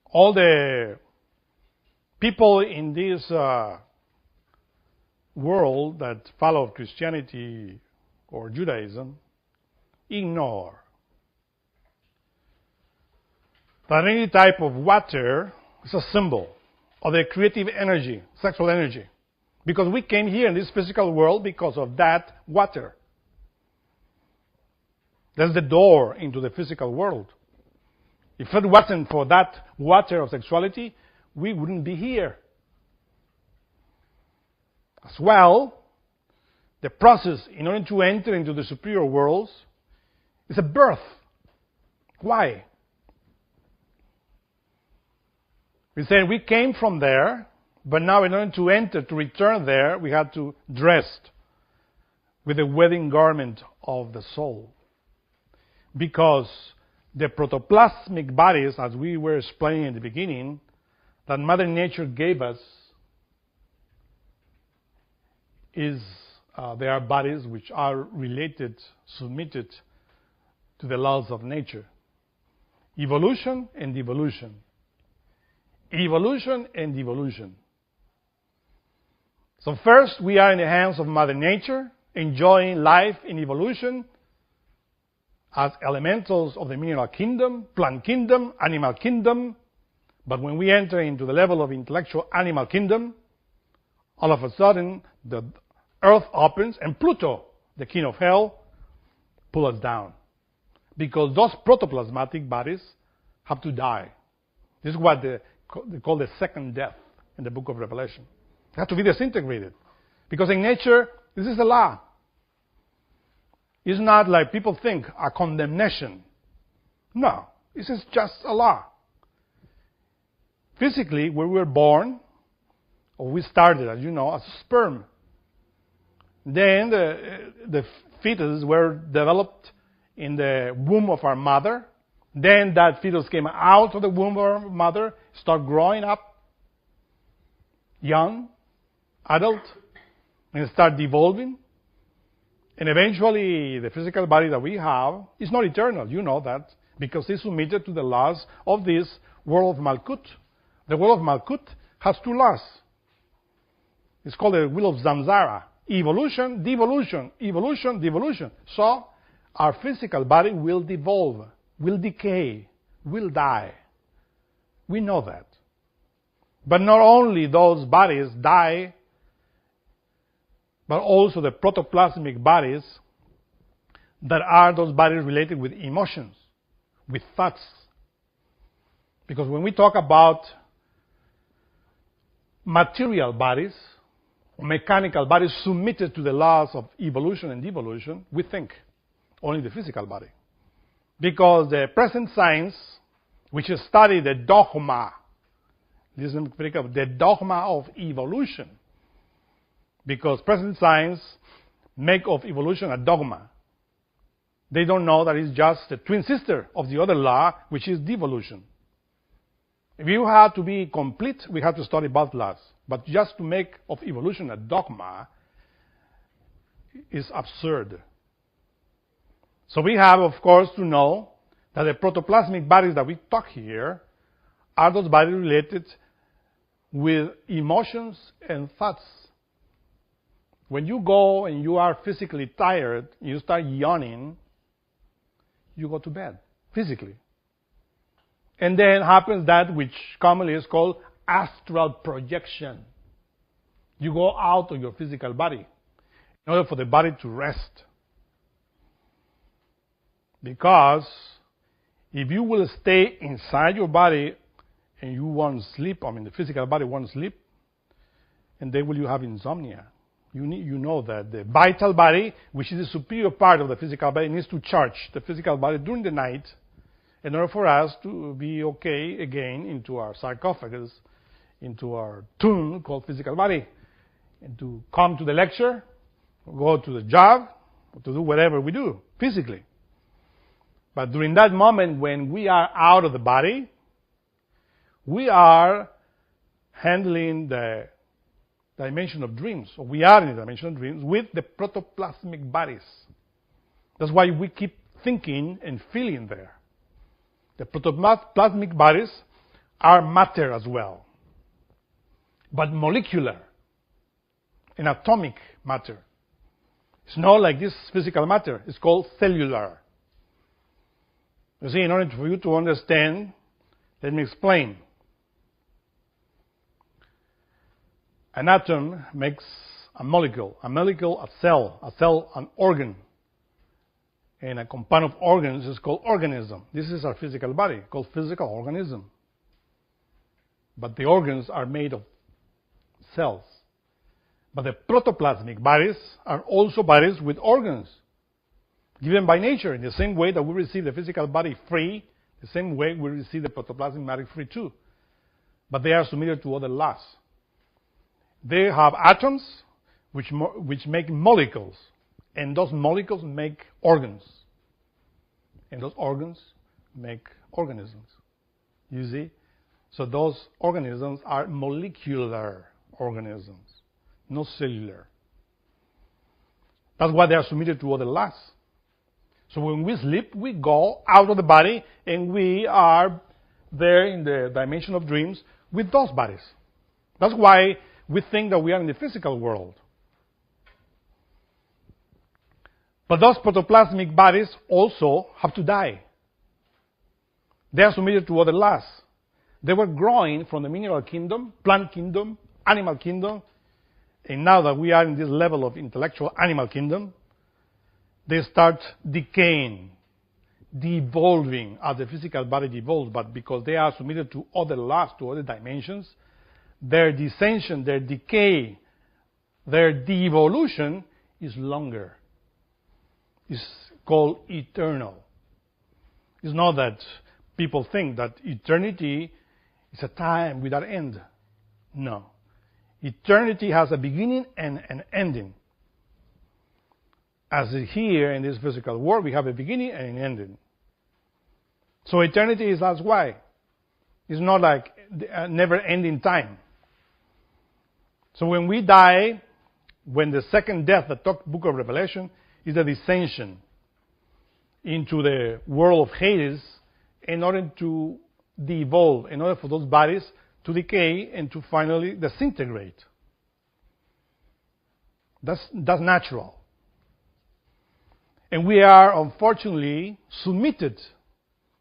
all the people in this world that follow Christianity or Judaism ignore that any type of water is a symbol of the creative energy, sexual energy. Because we came here in this physical world because of that water. That's the door into the physical world. If it wasn't for that water of sexuality, we wouldn't be here. As well, the process in order to enter into the superior worlds is a birth. Why? We said we came from there, but now in order to enter, to return there, we had to dress with the wedding garment of the soul. Because the protoplasmic bodies, as we were explaining in the beginning, that Mother Nature gave us, they are bodies which are related, submitted to the laws of nature. Evolution and devolution. Evolution and devolution. So first, we are in the hands of Mother Nature, enjoying life in evolution as elementals of the mineral kingdom, plant kingdom, animal kingdom. But when we enter into the level of intellectual animal kingdom, all of a sudden, the earth opens and Pluto, the king of hell, pulls us down. Because those protoplasmatic bodies have to die. This is what they call the second death in the book of Revelation. They have to be disintegrated. Because in nature, this is a law. It's not like people think, a condemnation. No, this is just a law. Physically, when we were born, or we started, as you know, as sperm. Then the fetus were developed in the womb of our mother. Then that fetus came out of the womb of our mother, started growing up, young, adult, and start devolving. And eventually, the physical body that we have is not eternal. You know that, because it's submitted to the laws of this world of Malkut. The world of Malkut has two laws. It's called the wheel of Zamzara. Evolution, devolution, evolution, devolution. So, our physical body will devolve, will decay, will die. We know that. But not only those bodies die, but also the protoplasmic bodies that are those bodies related with emotions, with thoughts. Because when we talk about material bodies, mechanical bodies submitted to the laws of evolution and devolution, we think only the physical body. Because the present science, which study the dogma, listen very carefully, the dogma of evolution, because present science make of evolution a dogma. They don't know that it's just a twin sister of the other law, which is devolution. If you have to be complete, we have to study both laws. But just to make of evolution a dogma is absurd. So we have, of course, to know that the protoplasmic bodies that we talk here are those bodies related with emotions and thoughts. When you go and you are physically tired, you start yawning, you go to bed, physically. And then happens that which commonly is called astral projection. You go out of your physical body in order for the body to rest. Because if you will stay inside your body and you won't sleep, the physical body won't sleep, and then will you have insomnia. You know that the vital body, which is the superior part of the physical body, needs to charge the physical body during the night in order for us to be okay again into our sarcophagus, into our tomb called physical body, and to come to the lecture, go to the job, to do whatever we do physically. But during that moment when we are out of the body, we are handling the dimension of dreams, or we are in the dimension of dreams with the protoplasmic bodies. That's why we keep thinking and feeling there. The protoplasmic bodies are matter as well, but molecular and atomic matter. It's not like this physical matter. It's called cellular. You see, in order for you to understand, let me explain. An atom makes a molecule, a cell, an organ. And a compound of organs is called organism. This is our physical body, called physical organism. But the organs are made of cells. But the protoplasmic bodies are also bodies with organs, given by nature, in the same way that we receive the physical body free The same way we receive the protoplasmic matter free too. But they are submitted to other laws. They have atoms which make molecules, and those molecules make organs. And those organs make organisms. You see? So those organisms are molecular organisms, not cellular. That's why they are submitted to other laws. So when we sleep, we go out of the body and we are there in the dimension of dreams with those bodies. That's why we think that we are in the physical world. But those protoplasmic bodies also have to die. They are submitted to other laws. They were growing from the mineral kingdom, plant kingdom, animal kingdom, and now that we are in this level of intellectual animal kingdom, they start decaying, devolving as the physical body devolves, but because they are submitted to other laws, to other dimensions, their descension, their decay, their devolution is longer. It's called eternal. It's not that people think that eternity is a time without end. No. Eternity has a beginning and an ending. As here in this physical world, we have a beginning and an ending. So eternity is that's why. It's not like a never-ending time. So when we die, when the second death, the book of Revelation, is the descension into the world of Hades in order to devolve, in order for those bodies to decay and to finally disintegrate. That's natural. And we are, unfortunately, submitted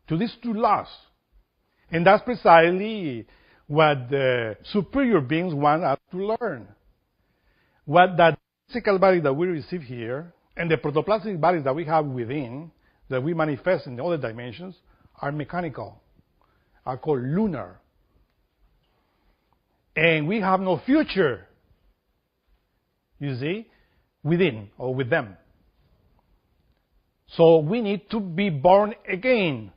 to these two laws. And that's precisely what the superior beings want us to learn. What that physical body that we receive here and the protoplasmic bodies that we have within, that we manifest in the other dimensions, are mechanical, are called lunar. And we have no future, you see, within or with them. So we need to be born again,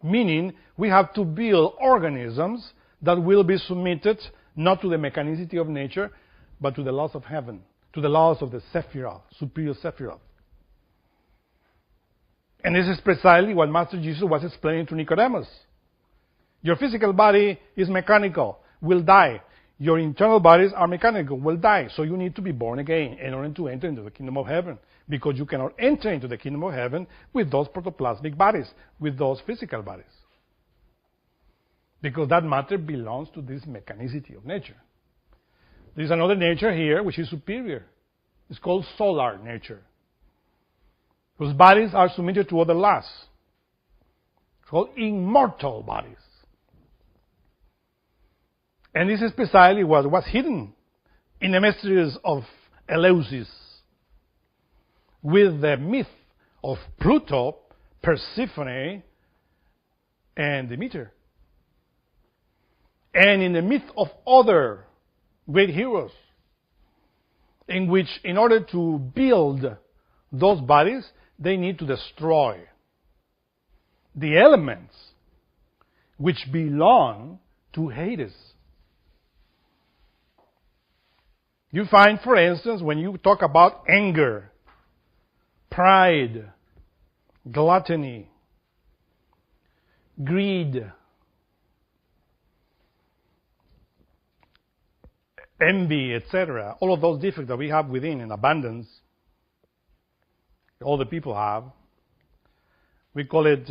meaning we have to build organisms that will be submitted not to the mechanicity of nature, but to the laws of heaven, to the laws of the Sephiroth, superior Sephiroth. And this is precisely what Master Jesus was explaining to Nicodemus. Your physical body is mechanical, will die. Your internal bodies are mechanical, will die. So you need to be born again in order to enter into the kingdom of heaven. Because you cannot enter into the kingdom of heaven with those protoplasmic bodies, with those physical bodies. Because that matter belongs to this mechanicity of nature. There is another nature here which is superior. It's called solar nature. Whose bodies are submitted to other laws. It's called immortal bodies. And this is precisely what was hidden in the mysteries of Eleusis, with the myth of Pluto, Persephone, and Demeter. And in the myth of other great heroes, in which in order to build those bodies, they need to destroy the elements which belong to Hades. You find, for instance, when you talk about anger, pride, gluttony, greed, envy, etc., all of those defects that we have within in abundance, all the people have, we call it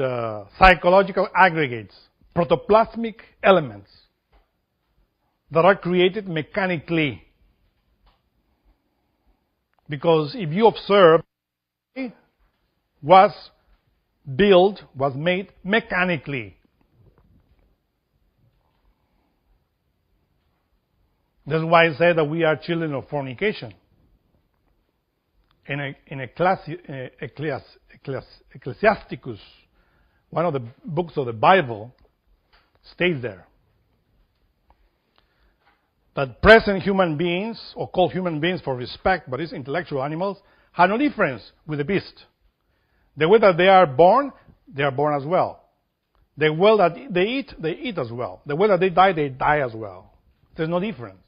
psychological aggregates, protoplasmic elements that are created mechanically. Because if you observe, was made mechanically. That's why I say that we are children of fornication. In Ecclesiasticus, one of the books of the Bible, states there that present human beings, or called human beings for respect, but it's intellectual animals, have no difference with the beast. The way that they are born as well. The well that they eat as well. The well that they die as well. There's no difference.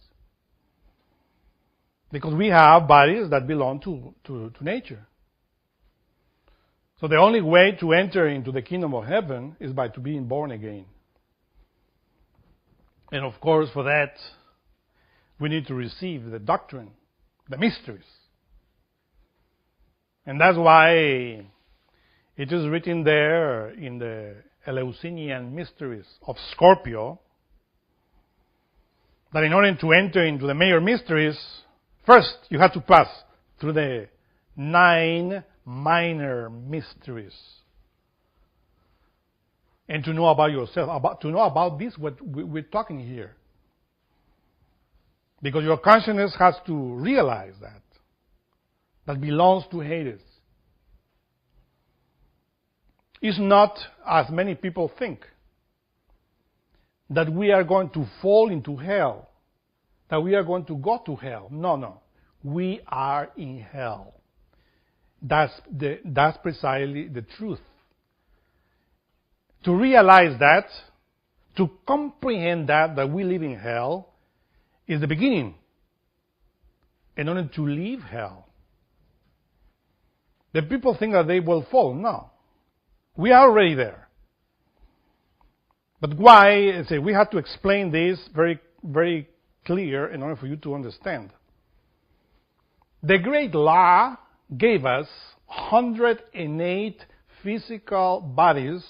Because we have bodies that belong to nature. So the only way to enter into the kingdom of heaven is by being born again. And of course, for that, we need to receive the doctrine, the mysteries. And that's why it is written there in the Eleusinian mysteries of Scorpio that in order to enter into the major mysteries, first you have to pass through the 9 minor mysteries. And to know about yourself, to know about this, what we're talking here. Because your consciousness has to realize that belongs to Hades. It's not, as many people think, that we are going to fall into hell, that we are going to go to hell. No. We are in hell. That's precisely the truth. To realize that, to comprehend that we live in hell, is the beginning in order to leave hell. The people think that they will fall. No. We are already there. But why? We have to explain this very, very clear in order for you to understand. The Great Law gave us 108 physical bodies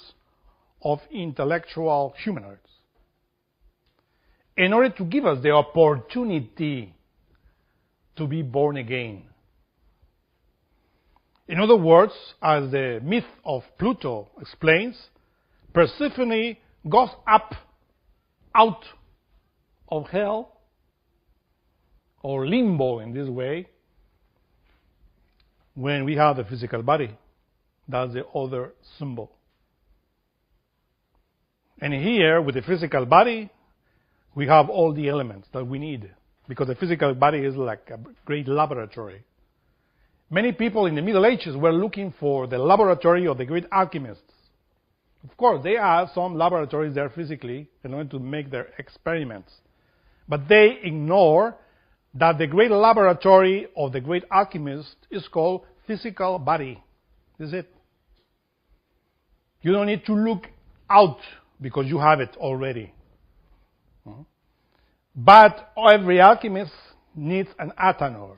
of intellectual humanoids in order to give us the opportunity to be born again. In other words, as the myth of Pluto explains, Persephone goes up out of hell, or limbo in this way, when we have the physical body. That's the other symbol. And here, with the physical body, we have all the elements that we need, because the physical body is like a great laboratory. Many people in the Middle Ages were looking for the laboratory of the great alchemists. Of course, they have some laboratories there physically in order to make their experiments. But they ignore that the great laboratory of the great alchemist is called physical body. This is it. You don't need to look out because you have it already. But every alchemist needs an athanor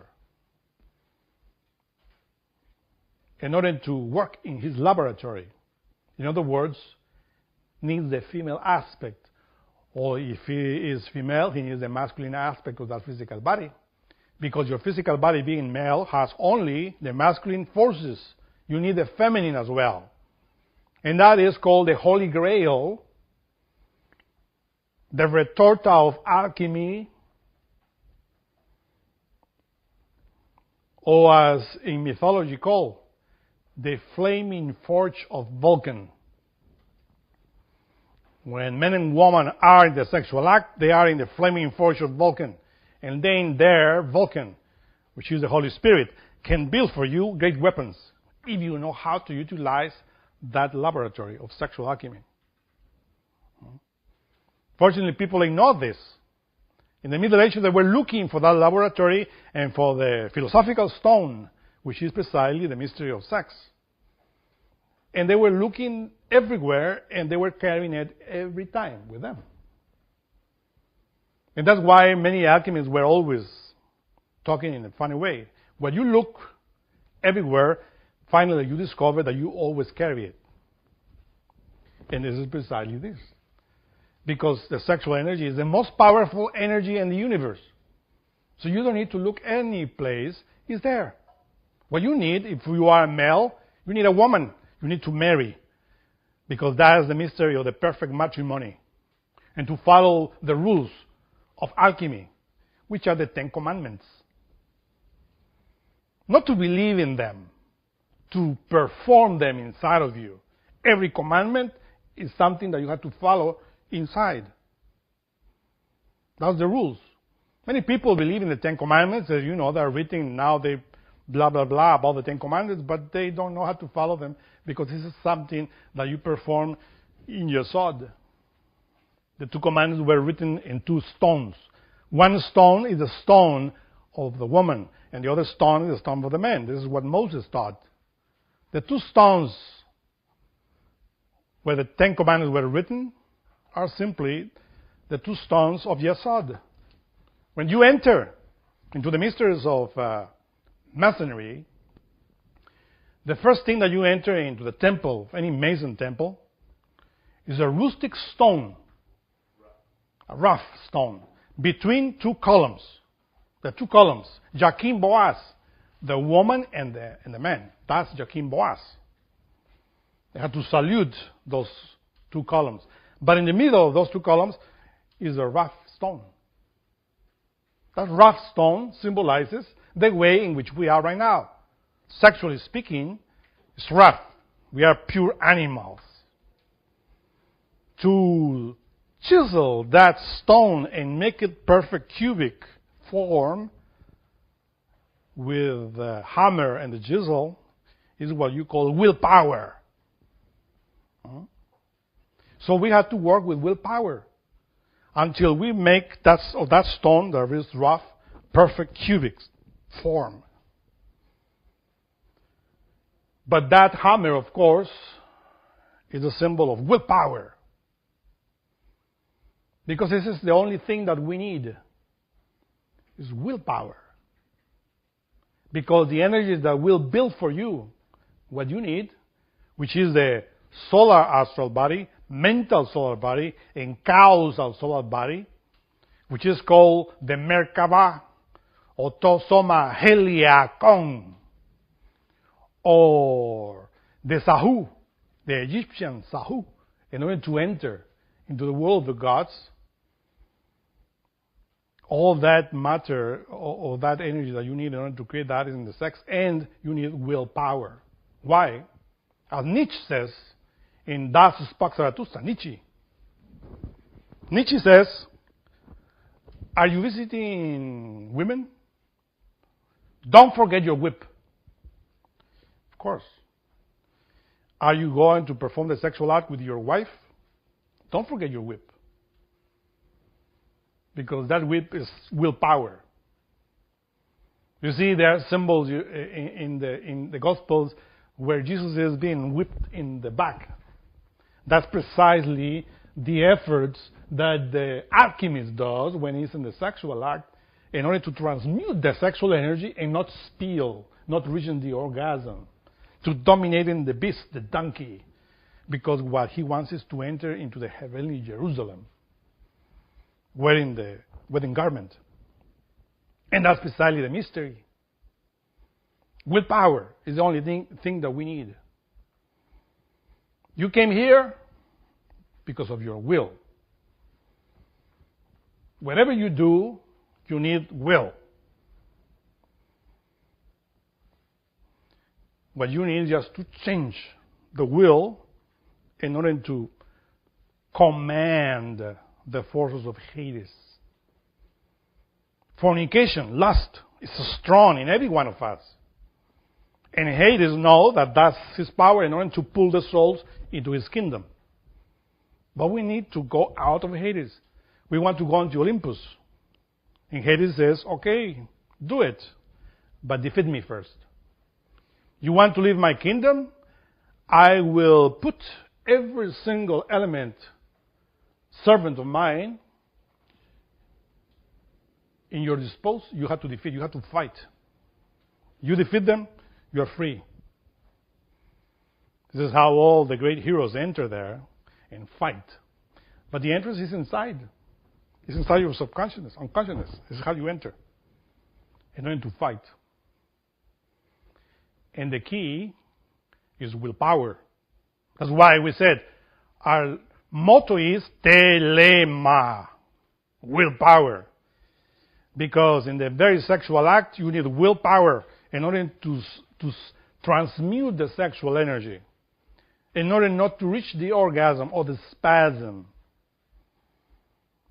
in order to work in his laboratory. In other words, needs the female aspect. Or if he is female, he needs the masculine aspect of that physical body. Because your physical body being male has only the masculine forces. You need the feminine as well. And that is called the Holy Grail, the retorta of alchemy, or as in mythology called, the flaming forge of Vulcan. When men and women are in the sexual act, they are in the flaming forge of Vulcan. And then there, Vulcan, which is the Holy Spirit, can build for you great weapons if you know how to utilize that laboratory of sexual alchemy. Fortunately, people ignore this. In the Middle Ages, they were looking for that laboratory and for the philosophical stone, which is precisely the mystery of sex. And they were looking everywhere, and they were carrying it every time with them. And that's why many alchemists were always talking in a funny way. When you look everywhere, finally you discover that you always carry it. And this is precisely this. Because the sexual energy is the most powerful energy in the universe. So you don't need to look any place, it's there. What you need, if you are a male, you need a woman. You need to marry. Because that is the mystery of the perfect matrimony. And to follow the rules of alchemy, which are the 10 Commandments. Not to believe in them, to perform them inside of you. Every commandment is something that you have to follow inside. That's the rules. Many people believe in the 10 Commandments, as you know, they're written now, they blah, blah, blah about the 10 Commandments, but they don't know how to follow them because this is something that you perform in Yesod. The 2 commandments were written in 2 stones. One stone is the stone of the woman, and the other stone is the stone of the man. This is what Moses taught. The 2 stones where the 10 commandments were written are simply the 2 stones of Yesod. When you enter into the mysteries of Masonry, the first thing that you enter into the temple, any Mason temple, is a rustic stone, a rough stone, between 2 columns. The 2 columns, Joachim Boaz, the woman and the man. That's Joachim Boaz. They had to salute those 2 columns. But in the middle of those 2 columns is a rough stone. That rough stone symbolizes the way in which we are right now. Sexually speaking, it's rough. We are pure animals. To chisel that stone and make it perfect cubic form with the hammer and the chisel is what you call willpower. So we have to work with willpower until we make that stone that is rough, perfect cubic form. But that hammer, of course, is a symbol of willpower. Because this is the only thing that we need, is willpower. Because the energies that will build for you what you need, which is the solar astral body, mental solar body, and causal solar body, which is called the Merkaba, or Tosoma Heliakon, or the Sahu, the Egyptian Sahu, in order to enter into the world of the gods. All that matter, all that energy that you need in order to create that is in the sex, and you need willpower. Why? As Nietzsche says in Das Sprach Zarathustra, Nietzsche says, are you visiting women? Don't forget your whip. Of course. Are you going to perform the sexual act with your wife? Don't forget your whip. Because that whip is willpower. You see, there are symbols in the Gospels where Jesus is being whipped in the back. That's precisely the efforts that the alchemist does when he's in the sexual act in order to transmute the sexual energy and not spill, not reaching the orgasm, to dominating the beast, the donkey, because what he wants is to enter into the heavenly Jerusalem, wearing the wedding garment. And that's precisely the mystery. Willpower is the only thing that we need. You came here because of your will. Whatever you do, you need will. What you need is just to change the will in order to command the forces of Hades. Fornication, lust, is strong in every one of us. And Hades knows that that's his power in order to pull the souls into his kingdom. But we need to go out of Hades. We want to go into Olympus. And Hades says, okay, do it, but defeat me first. You want to leave my kingdom? I will put every single element, servant of mine, in your disposal. You have to defeat, you have to fight. You defeat them, you are free. This is how all the great heroes enter there and fight. But the entrance is inside. It's inside your subconsciousness, unconsciousness. This is how you enter in order to fight. And the key is willpower. That's why we said our motto is telema, willpower. Because in the very sexual act, you need willpower in order to transmute the sexual energy, in order not to reach the orgasm or the spasm.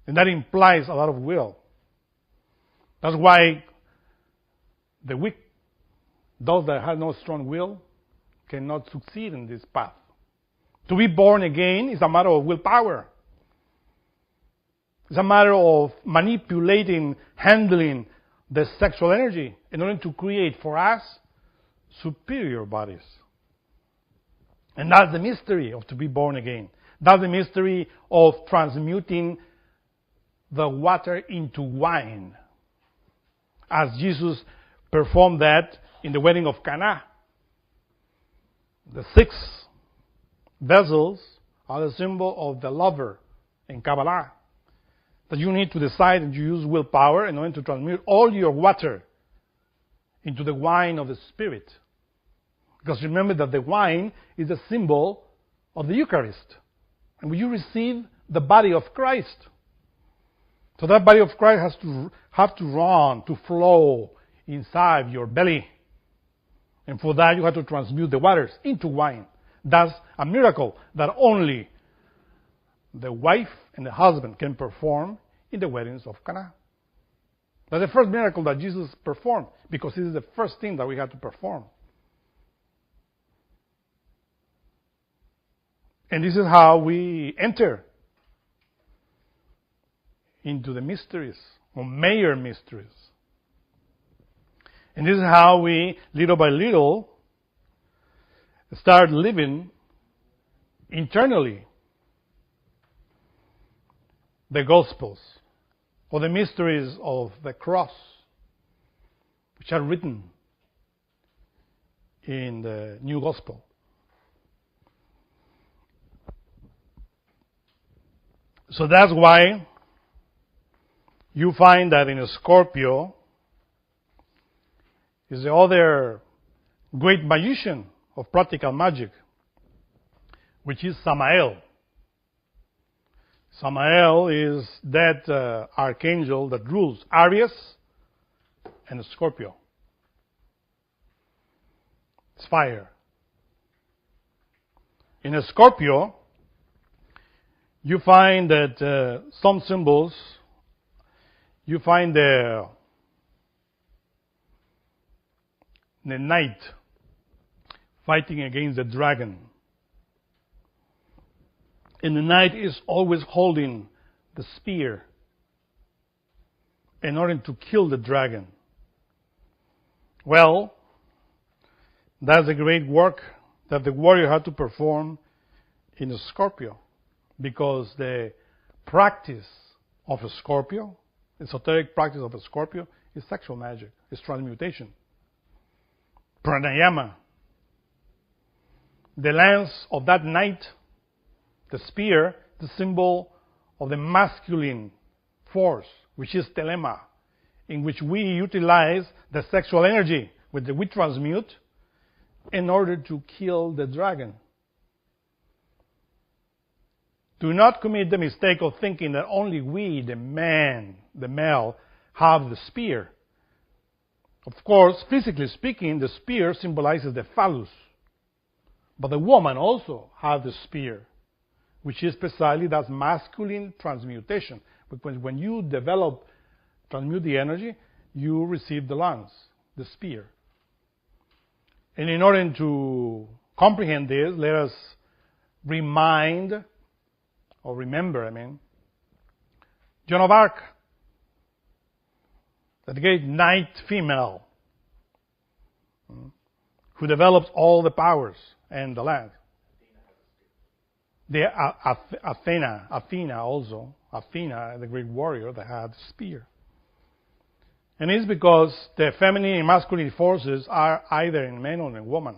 And that implies a lot of will. That's why the weak, those that have no strong will, cannot succeed in this path. To be born again is a matter of willpower. It's a matter of manipulating, handling the sexual energy in order to create for us superior bodies. And that's the mystery of to be born again. That's the mystery of transmuting the water into wine, as Jesus performed that in the wedding of Cana. The 6 vessels are the symbol of the lover in Kabbalah. That you need to decide and you use willpower in order to transmute all your water into the wine of the Spirit. Because remember that the wine is a symbol of the Eucharist. And when you receive the body of Christ, so that body of Christ has to have to run, to flow inside your belly. And for that you have to transmute the waters into wine. That's a miracle that only the wife and the husband can perform in the weddings of Cana. That's the first miracle that Jesus performed, because it is the first thing that we have to perform. And this is how we enter into the mysteries, or major mysteries. And this is how we, little by little, start living internally the Gospels, or the mysteries of the cross, which are written in the New Gospel. So that's why you find that in a Scorpio is the other great magician of practical magic, which is Samael. Samael is that archangel that rules Aries and Scorpio. It's fire. In a Scorpio, you find that some symbols, you find the knight fighting against the dragon. And the knight is always holding the spear in order to kill the dragon. Well, that's a great work that the warrior had to perform in a Scorpio, because the practice of a Scorpio, esoteric practice of a Scorpio, is sexual magic, is transmutation. Pranayama. The lance of that knight, the spear, the symbol of the masculine force, which is telema, in which we utilize the sexual energy, which we transmute, in order to kill the dragon. Do not commit the mistake of thinking that only we, the man, the male, have the spear. Of course, physically speaking, the spear symbolizes the phallus. But the woman also has the spear, which is precisely that masculine transmutation. Because when you transmute the energy, you receive the lance, the spear. And in order to comprehend this, let us remember, Joan of Arc, that great knight female who develops all the powers and the land. The Athena also, the great warrior that had the spear. And it's because the feminine and masculine forces are either in men or in women.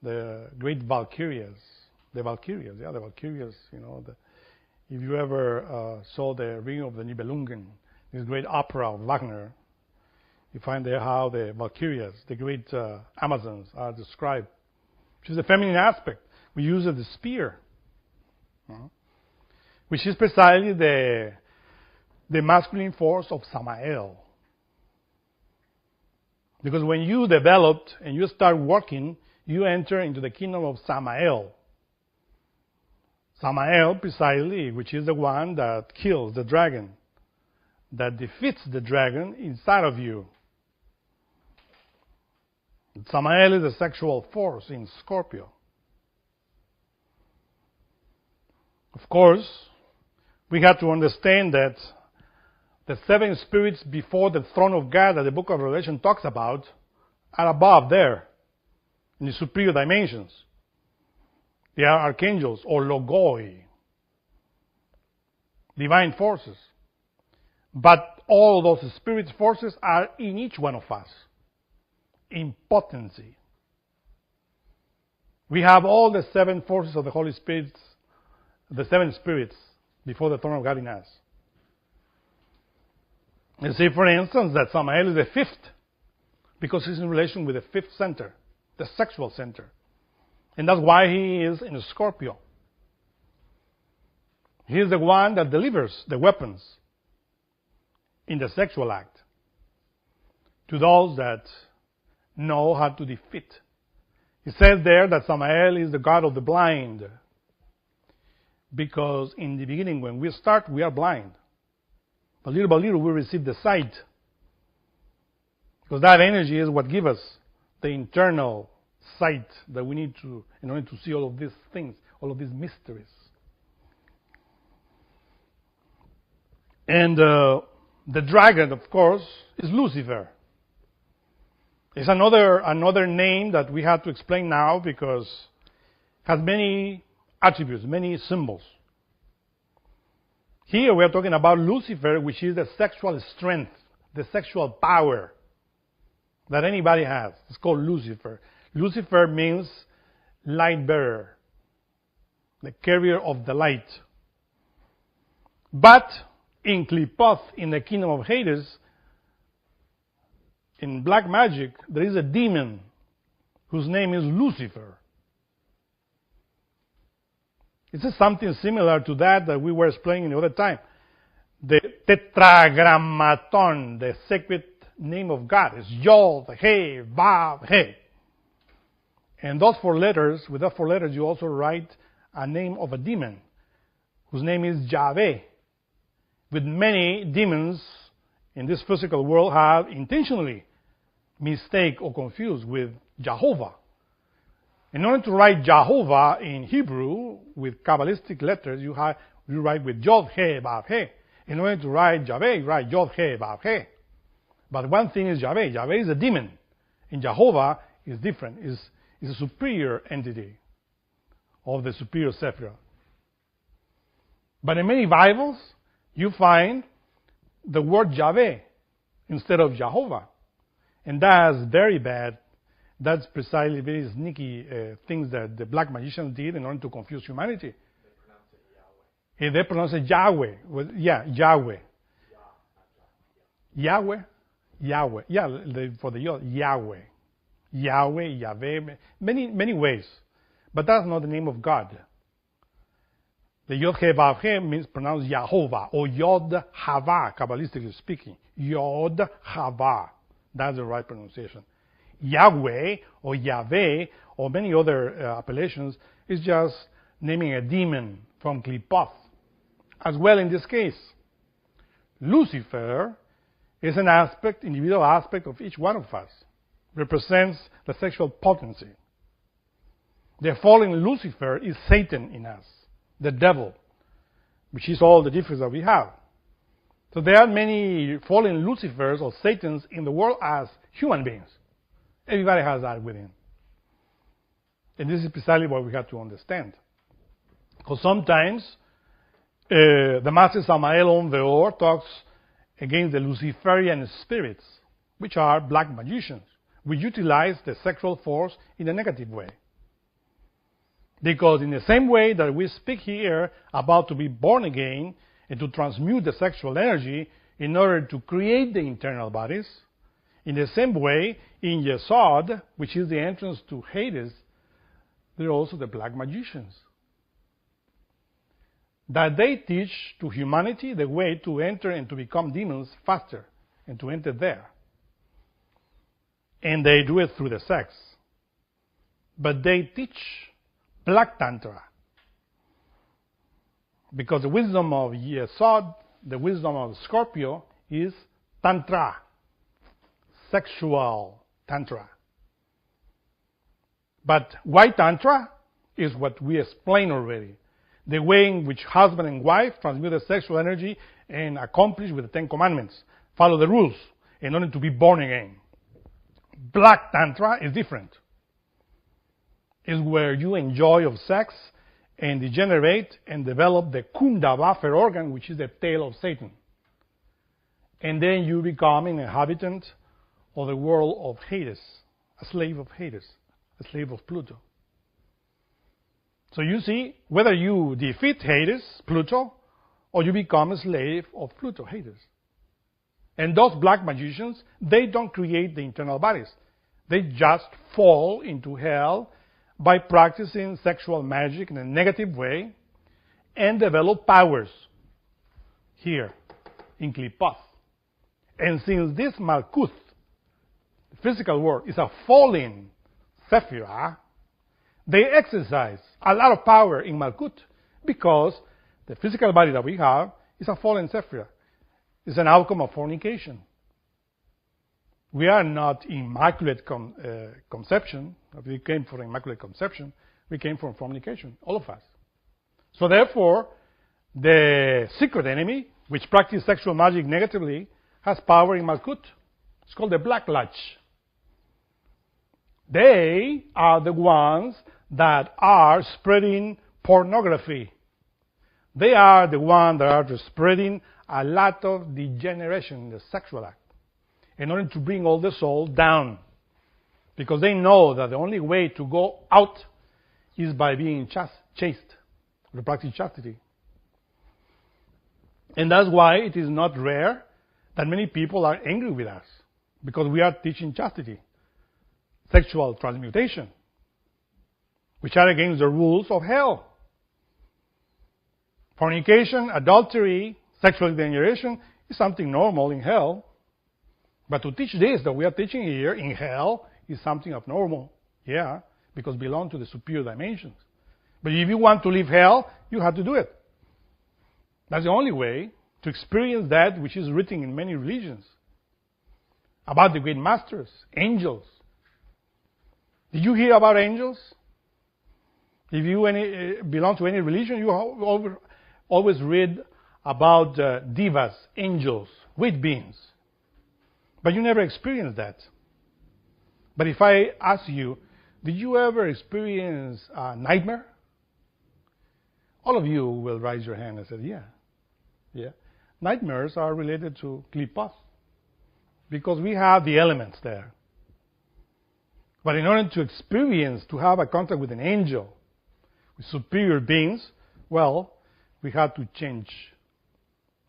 The great Valkyrias. The Valkyrias, if you ever saw the Ring of the Nibelungen, this great opera of Wagner, you find there how the Valkyrias, the great Amazons, are described, which is the feminine aspect. We use the spear, which is precisely the masculine force of Samael. Because when you developed and you start working, you enter into the kingdom of Samael. Samael, precisely, which is the one that kills the dragon, that defeats the dragon inside of you. Samael is the sexual force in Scorpio. Of course, we have to understand that the 7 spirits before the throne of God that the book of Revelation talks about are above there in the superior dimensions. They are archangels or logoi, divine forces. But all those spirit forces are in each one of us, in potency. We have all the 7 forces of the Holy Spirit, the 7 spirits before the throne of God in us. You see, for instance, that Samael is the 5th, because he's in relation with the 5th center, the sexual center. And that's why he is in a Scorpio. He is the one that delivers the weapons in the sexual act to those that know how to defeat. He says there that Samael is the god of the blind, because in the beginning when we start, we are blind. But little by little we receive the sight, because that energy is what gives us the internal sight that we need to, in order to see all of these things, all of these mysteries. And the dragon, of course, is Lucifer. It's another name that we have to explain now, because it has many attributes, many symbols. Here we are talking about Lucifer, which is the sexual strength, the sexual power that anybody has. It's called Lucifer. Lucifer means light bearer, the carrier of the light. But in Qliphoth, in the kingdom of Hades, in black magic, there is a demon whose name is Lucifer. This is something similar to that we were explaining the other time. The Tetragrammaton, the sacred name of God, is Yod, He, Vav, He. And those 4 letters, with those 4 letters, you also write a name of a demon, whose name is Yahweh. With many demons in this physical world have intentionally mistake or confused with Jehovah. In order to write Jehovah in Hebrew with Kabbalistic letters, you write with Yod He Vav He. In order to write Yahweh, you write Yod He Vav He. But one thing is Yahweh. Yahweh is a demon, and Jehovah is different. Is a superior entity of the superior Sephirah. But in many Bibles, you find the word Yahweh instead of Jehovah. And that's very bad. That's precisely very sneaky things that the black magicians did in order to confuse humanity. They pronounce it Yahweh. Well, yeah, Yahweh. Yahweh. Yahweh. Yeah, for the Yod, Yahweh. Yahweh, Yahweh, many ways. But that's not the name of God. The Yod He Vav He means pronounced Yahovah or Yod Hava, Kabbalistically speaking. Yod Hava. That's the right pronunciation. Yahweh or Yahweh or many other appellations is just naming a demon from Qliphoth. As well in this case, Lucifer is an aspect, individual aspect of each one of us. Represents the sexual potency. The fallen Lucifer is Satan in us, the devil, which is all the difference that we have. So there are many fallen Lucifers or Satans in the world as human beings. Everybody has that within. And this is precisely what we have to understand. Because sometimes the Master Samael on Veor talks against the Luciferian spirits, which are black magicians. We utilize the sexual force in a negative way. Because in the same way that we speak here about to be born again and to transmute the sexual energy in order to create the internal bodies, in the same way, in Yesod, which is the entrance to Hades, there are also the black magicians. That they teach to humanity the way to enter and to become demons faster and to enter there. And they do it through the sex. But they teach black tantra. Because the wisdom of Yesod, the wisdom of Scorpio, is tantra. Sexual tantra. But why tantra? Is what we explained already. the way in which husband and wife transmute their sexual energy and accomplish with the Ten Commandments. Follow the rules in order to be born again. Black Tantra is different. It's where you enjoy of sex and degenerate and develop the Kunda buffer organ, which is the tail of Satan. And then you become an inhabitant of the world of Hades, a slave of Hades, a slave of Pluto. So you see, whether you defeat Hades, Pluto, or you become a slave of Pluto, Hades. And those black magicians, they don't create the internal bodies. They just fall into hell by practicing sexual magic in a negative way and develop powers here in Klipoth. And since this Malkuth, the physical world, is a fallen Sephirah, they exercise a lot of power in Malkuth because the physical body that we have is a fallen Sephirah. It's an outcome of fornication. We are not immaculate conception. We came from immaculate conception. We came from fornication, all of us. So therefore, the secret enemy, which practices sexual magic negatively, has power in Malkuth. It's called the Black Lodge. They are the ones that are spreading pornography. They are the ones that are spreading a lot of degeneration in the sexual act in order to bring all the soul down. Because they know that the only way to go out is by being chaste, to practice chastity. And that's why it is not rare that many people are angry with us, because we are teaching chastity, sexual transmutation, which are against the rules of hell. Fornication, adultery, sexual degeneration is something normal in hell. But to teach this that we are teaching here in hell is something abnormal. Yeah, because it belongs to the superior dimensions. But if you want to leave hell, you have to do it. That's the only way to experience that which is written in many religions about the great masters, angels. Did you hear about angels? If you belong to any religion, you always read about divas, angels, with beings. But you never experienced that. But if I ask you, did you ever experience a nightmare? All of you will raise your hand and say, yeah. Nightmares are related to Klipoth, because we have the elements there. But in order to experience, to have a contact with an angel, with superior beings, well, we have to change.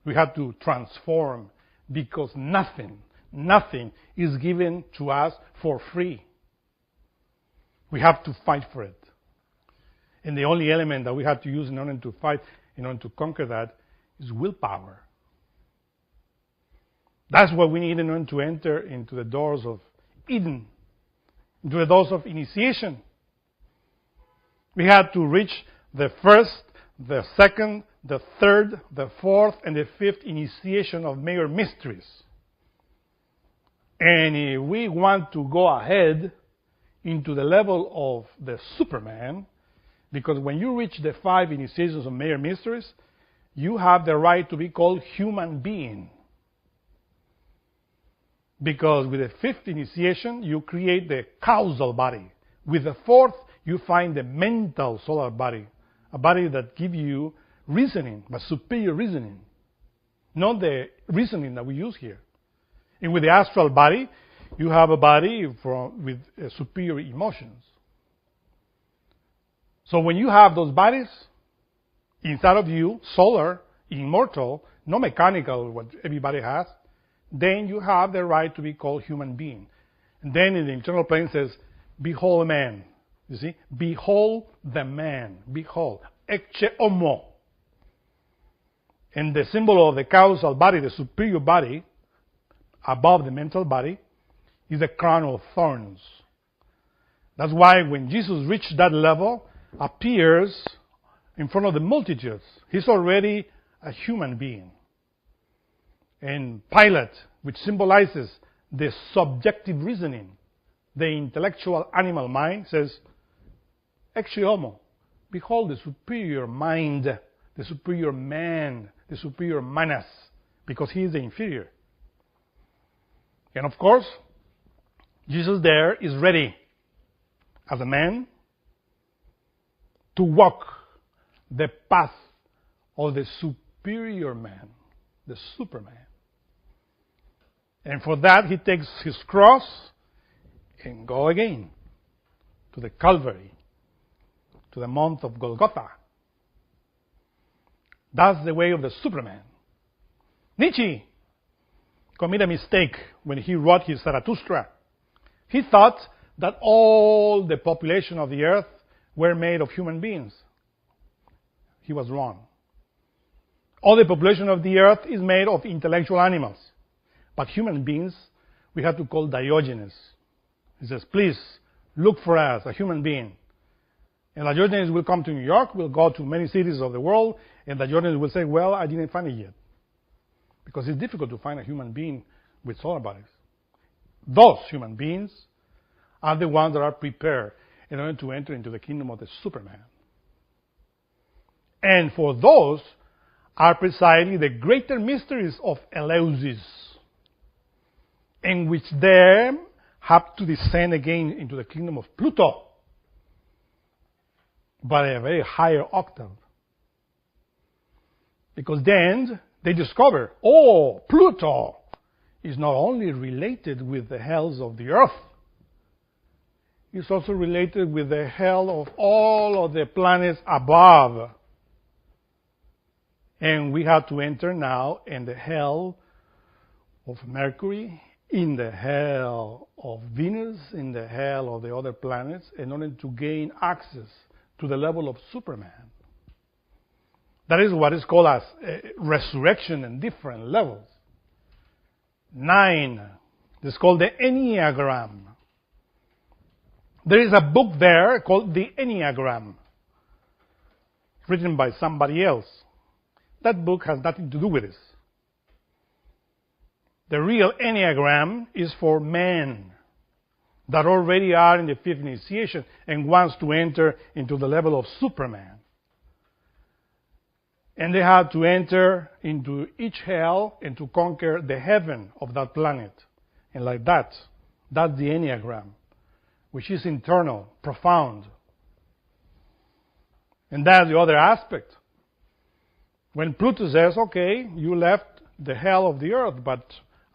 We have to transform, because nothing is given to us for free. We have to fight for it. And the only element that we have to use in order to fight, in order to conquer that, is willpower. That's what we need in order to enter into the doors of Eden, into the doors of initiation. We have to reach the first, the second, the third, the fourth, and the fifth initiation of major mysteries. And if we want to go ahead into the level of the Superman, because when you reach the 5 initiations of major mysteries, you have the right to be called human being. Because with the 5th initiation, you create the causal body. With the 4th, you find the mental solar body, a body that gives you reasoning, but superior reasoning, not the reasoning that we use here. And with the astral body, you have a body with superior emotions. So when you have those bodies inside of you, solar, immortal, no mechanical, what everybody has, then you have the right to be called human being. And then in the internal plane it says, behold man. You see? Behold the man. Behold. Ecce homo. And the symbol of the causal body, the superior body, above the mental body, is the crown of thorns. That's why when Jesus reached that level, appears in front of the multitudes, he's already a human being. And Pilate, which symbolizes the subjective reasoning, the intellectual animal mind, says, Ecce homo, behold the superior mind, the superior man, the superior manas, because he is the inferior. And of course, Jesus there is ready as a man to walk the path of the superior man, the Superman. And for that, he takes his cross and go again to the Calvary, to the Mount of Golgotha. That's the way of the Superman. Nietzsche committed a mistake when he wrote his Zarathustra. He thought that all the population of the earth were made of human beings. He was wrong. All the population of the earth is made of intellectual animals. But human beings, we have to call Diogenes. He says, please, look for us, a human being. And Diogenes will come to New York, will go to many cities of the world, and Diogenes will say, well, I didn't find it yet. Because it's difficult to find a human being with solar bodies. Those human beings are the ones that are prepared in order to enter into the kingdom of the Superman. And for those are precisely the greater mysteries of Eleusis, in which they have to descend again into the kingdom of Pluto, but at a very higher octave. Because then they discover, oh, Pluto is not only related with the hells of the earth, it's also related with the hell of all of the planets above. And we have to enter now in the hell of Mercury, in the hell of Venus, in the hell of the other planets, in order to gain access to the level of Superman. That is what is called as resurrection in different levels. 9, this is called the Enneagram. There is a book there called the Enneagram, written by somebody else. That book has nothing to do with this. The real Enneagram is for men that already are in the 5th initiation and wants to enter into the level of Superman. And they have to enter into each hell and to conquer the heaven of that planet. And like that, that's the Enneagram, which is internal, profound. And that's the other aspect. When Pluto says, okay, you left the hell of the earth, but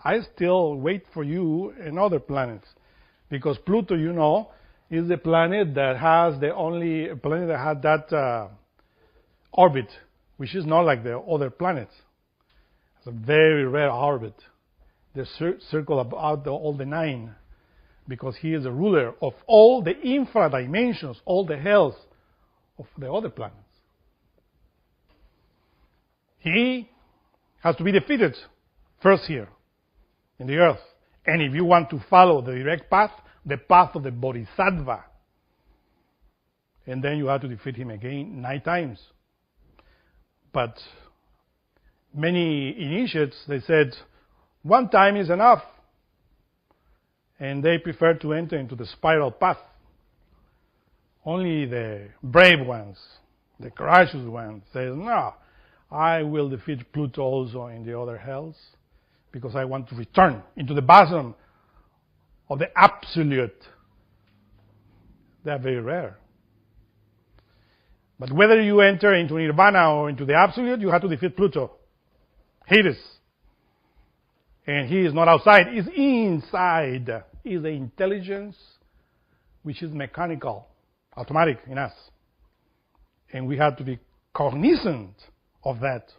I still wait for you in other planets. Because Pluto, you know, is the planet that has the only planet that had that orbit, which is not like the other planets. It's a very rare orbit. They circle about all the 9, because he is the ruler of all the infra dimensions, all the hells of the other planets. He has to be defeated first here in the earth. And if you want to follow the direct path, the path of the Bodhisattva, and then you have to defeat him again 9 times. But many initiates, they said, 1 time is enough. And they prefer to enter into the spiral path. Only the brave ones, the courageous ones, say, no, I will defeat Pluto also in the other hells, because I want to return into the bosom of the absolute. They are very rare. But whether you enter into Nirvana or into the absolute, you have to defeat Pluto. Hades. And he is not outside, he's inside. He's the intelligence which is mechanical, automatic in us. And we have to be cognizant of that.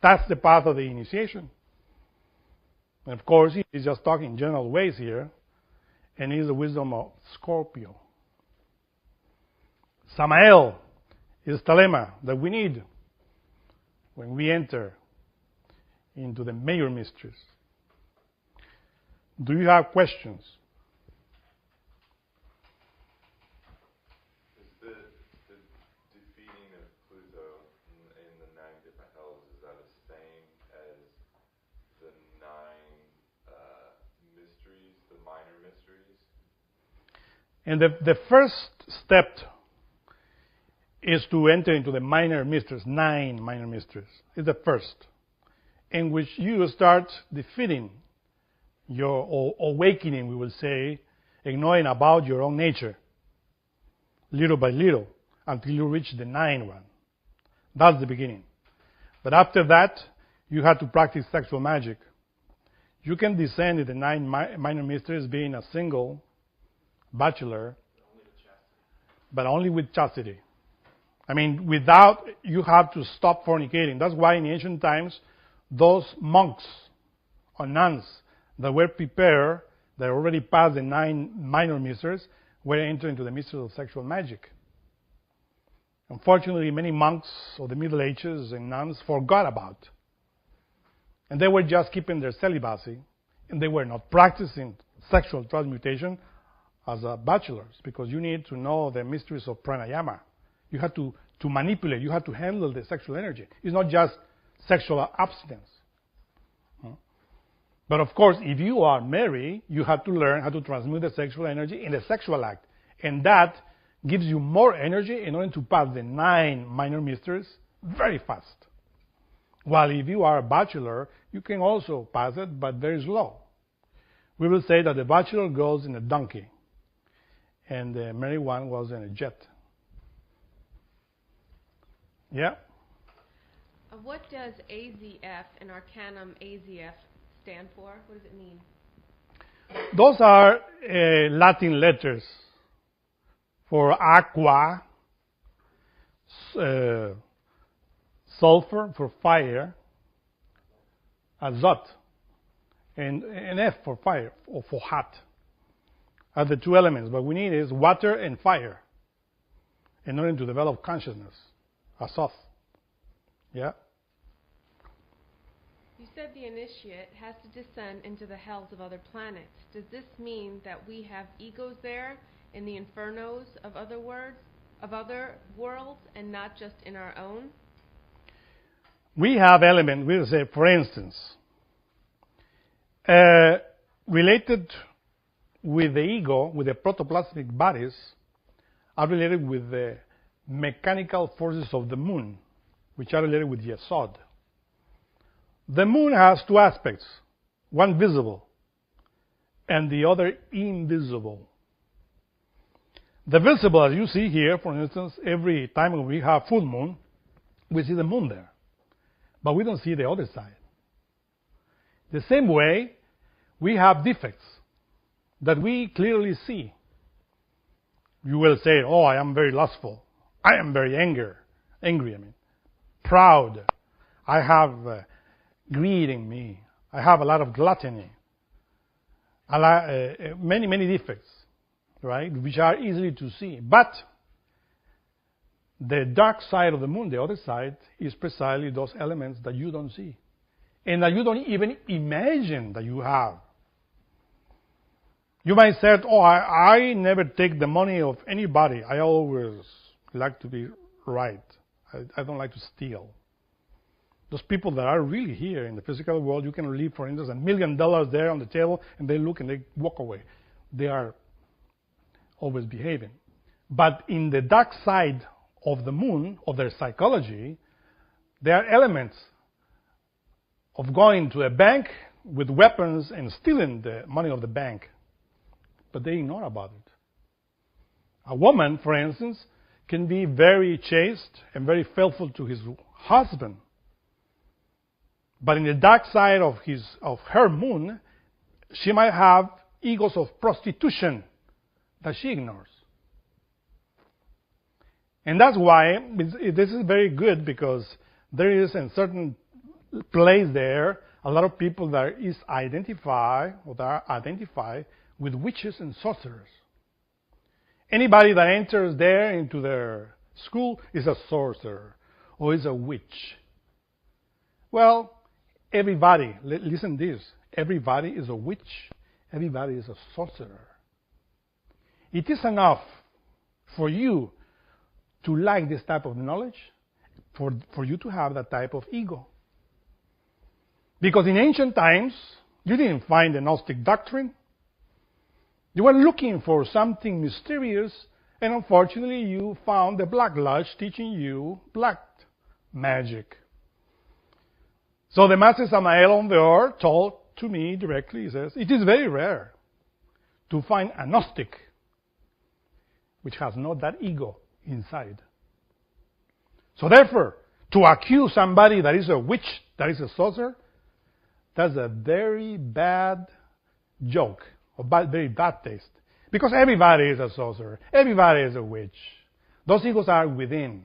That's the path of the initiation. And of course, he's just talking in general ways here, and he's the wisdom of Scorpio. Samael is telema that we need when we enter into the major mysteries. Do you have questions? Is the defeating of Pluto in the 9 different hells, is that the same as the 9 mysteries, the minor mysteries? And the first step is to enter into the minor mysteries, 9 minor mysteries. It's the first, in which you start defeating your awakening, we will say, and knowing about your own nature, little by little, until you reach the 9th one. That's the beginning. But after that, you have to practice sexual magic. You can descend in the 9 minor mysteries being a single bachelor, but only with chastity. I mean, without, you have to stop fornicating. That's why in ancient times, those monks or nuns that were prepared, that already passed the 9 minor mysteries, were entering into the mysteries of sexual magic. Unfortunately, many monks of the Middle Ages and nuns forgot about. And they were just keeping their celibacy, and they were not practicing sexual transmutation as bachelors, because you need to know the mysteries of pranayama. You have to manipulate, you have to handle the sexual energy. It's not just sexual abstinence. But of course, if you are married, you have to learn how to transmute the sexual energy in the sexual act. And that gives you more energy in order to pass the 9 minor mysteries very fast. While if you are a bachelor, you can also pass it, but very slow. We will say that the bachelor goes in a donkey, and the married one was in a jet. Yeah? What does AZF and Arcanum AZF stand for? What does it mean? Those are Latin letters for aqua, sulfur for fire, azot, and F for fire, or for hot, are the 2 elements. What we need is water and fire in order to develop consciousness, azot. Yeah? You said the initiate has to descend into the hells of other planets. Does this mean that we have egos there in the infernos of other worlds, and not just in our own? We have elements, we will say, for instance, related with the ego, with the protoplasmic bodies, are related with the mechanical forces of the moon, which are related with Yesod. The moon has 2 aspects, one visible and the other invisible. The visible, as you see here, for instance, every time we have full moon, we see the moon there, but we don't see the other side. The same way, we have defects that we clearly see. You will say, oh, I am very lustful. I am very angry, proud. I have greed in me. I have a lot of gluttony. Many defects, right, which are easily to see. But the dark side of the moon, the other side, is precisely those elements that you don't see and that you don't even imagine that you have. You might say, oh, I never take the money of anybody. I always like to be right. I don't like to steal. Those people that are really here in the physical world, you can leave, for instance, $1 million there on the table, and they look and they walk away. They are always behaving. But in the dark side of the moon, of their psychology, there are elements of going to a bank with weapons and stealing the money of the bank. But they ignore about it. A woman, for instance, can be very chaste and very faithful to his husband. But in the dark side of her moon, she might have egos of prostitution that she ignores. And that's why this is very good, because there is in certain place there a lot of people that are identified with witches and sorcerers. Anybody that enters there into their school is a sorcerer or is a witch. Well, everybody, listen to this, everybody is a witch, everybody is a sorcerer. It is enough for you to like this type of knowledge, for you to have that type of ego. Because in ancient times, you didn't find the Gnostic doctrine. You were looking for something mysterious And unfortunately, you found the Black Lodge teaching you black magic. So the Master Samael on the earth told to me directly, he says, it is very rare to find a Gnostic which has not that ego inside. So therefore, to accuse somebody that is a witch, that is a sorcerer, that's a very bad joke, or very bad taste. Because everybody is a sorcerer. Everybody is a witch. Those egos are within.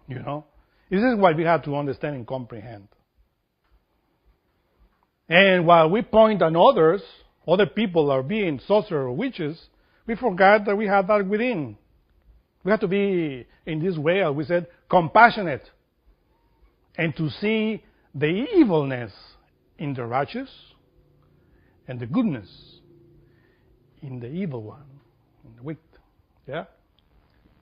You know? This is what we have to understand and comprehend. And while we point on others, other people are being sorcerers or witches, we forgot that we have that within. We have to be, in this way, as we said, compassionate. And to see the evilness in the righteous and the goodness in the evil one, in the wicked. Yeah?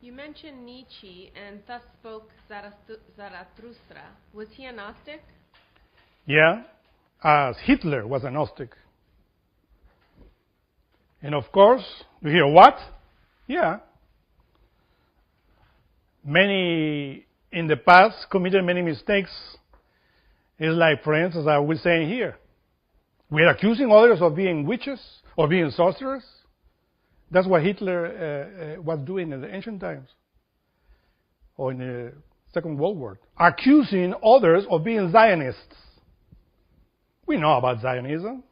You mentioned Nietzsche, and thus spoke Zarathustra. Was he a Gnostic? Yeah, as Hitler was a Gnostic. And of course, you hear what? Yeah. Many in the past committed many mistakes. It's like, for instance, as we're saying here. We're accusing others of being witches or being sorcerers. That's what Hitler was doing in the ancient times, or in the Second World War, accusing others of being Zionists. We know about Zionism,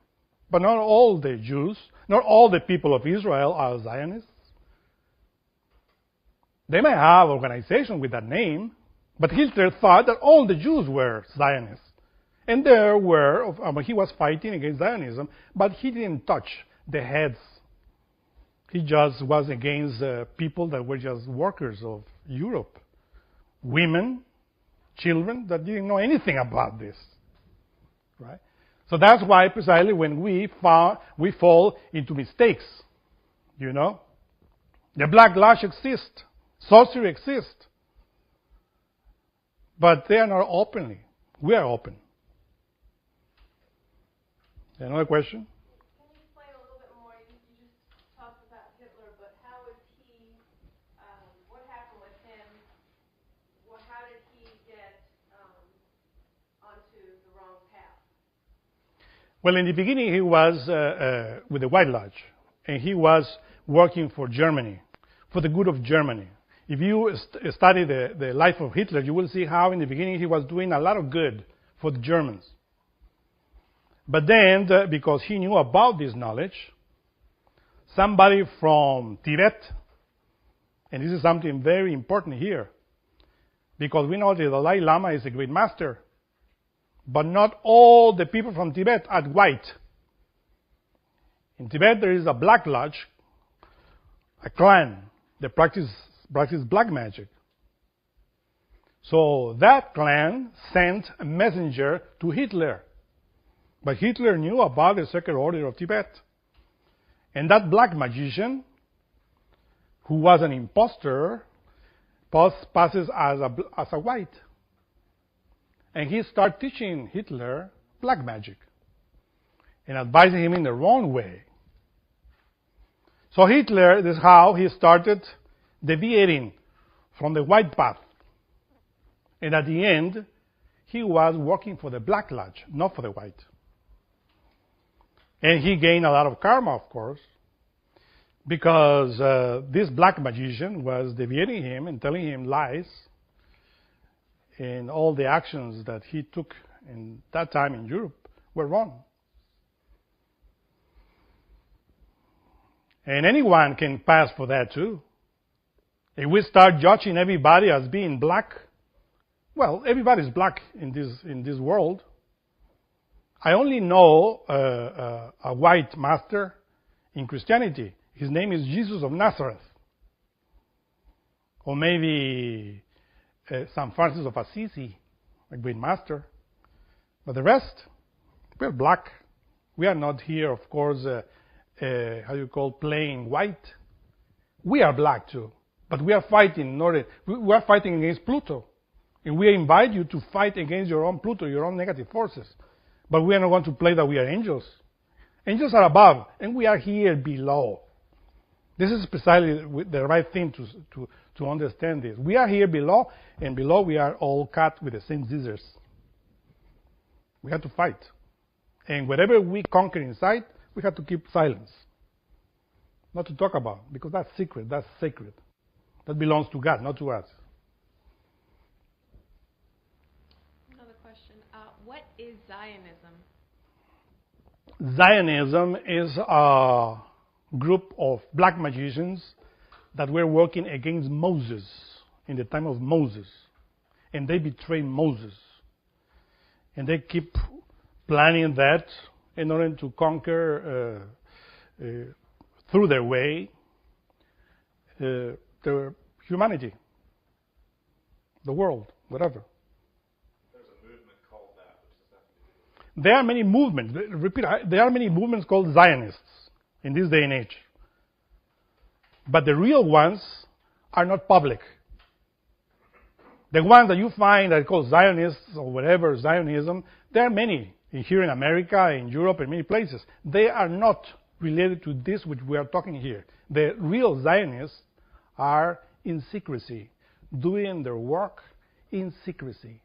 but not all the Jews, not all the people of Israel are Zionists. They may have organizations with that name, but Hitler thought that all the Jews were Zionists. And there were, he was fighting against Zionism, but he didn't touch the heads. He just was against people that were just workers of Europe. Women, children that didn't know anything about this. Right? So that's why precisely when we fall into mistakes, you know. The Black Lodge exists. Sorcery exists. But they are not openly. We are open. Another question? Can you explain a little bit more? You just talked about Hitler, but how is he, what happened with him? How did he get onto the wrong path? Well, in the beginning, he was with the White Lodge, and he was working for Germany, for the good of Germany. If you study the life of Hitler, you will see how in the beginning he was doing a lot of good for the Germans. But then, because he knew about this knowledge, somebody from Tibet, and this is something very important here, because we know the Dalai Lama is a great master, but not all the people from Tibet are white. In Tibet, there is a Black Lodge, a clan that practice black magic. So that clan sent a messenger to Hitler. But Hitler knew about the Secret Order of Tibet. And that black magician, who was an impostor, passes as a white. And he started teaching Hitler black magic and advising him in the wrong way. So Hitler, this is how he started deviating from the white path. And at the end, he was working for the Black Lodge, not for the white. And he gained a lot of karma, of course, because this black magician was deviating him and telling him lies, and all the actions that he took in that time in Europe were wrong. And anyone can pass for that too. If we start judging everybody as being black, well, everybody's black in this world. I only know a white master in Christianity. His name is Jesus of Nazareth. Or maybe St. Francis of Assisi, a great master. But the rest, we're black. We are not here, of course, playing white. We are black too. But we are fighting, we are fighting against Pluto. And we invite you to fight against your own Pluto, your own negative forces. But we are not going to play that we are angels. Angels are above, and we are here below. This is precisely the right thing to understand this. We are here below, and below we are all cut with the same scissors. We have to fight. And whatever we conquer inside, we have to keep silence. Not to talk about, because that's secret, that's sacred. That belongs to God, not to us. Another question. What is Zionism? Zionism is a group of black magicians that were working against Moses in the time of Moses. And they betrayed Moses. And they keep planning that in order to conquer through their way the humanity, the world, whatever. There's a movement called that, which is nothing to do with it. There are many movements. Repeat. There are many movements called Zionists in this day and age. But the real ones are not public. The ones that you find that are called Zionists or whatever, Zionism, there are many here in America, in Europe, in many places. They are not related to this which we are talking here. The real Zionists are in secrecy, doing their work in secrecy.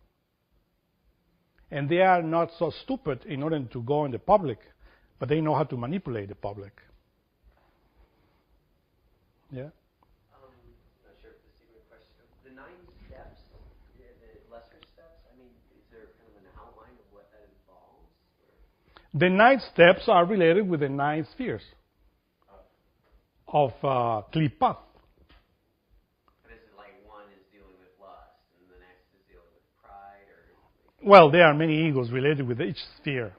And they are not so stupid in order to go in the public, but they know how to manipulate the public. Yeah? Not sure if this is even a question. The 9 steps, the lesser steps, I mean, is there kind of an outline of what that involves? Or? The 9 steps are related with the 9 spheres of Klipath. And is it like one is dealing with lust, and the next is dealing with pride, or? Well, there are many egos related with each sphere.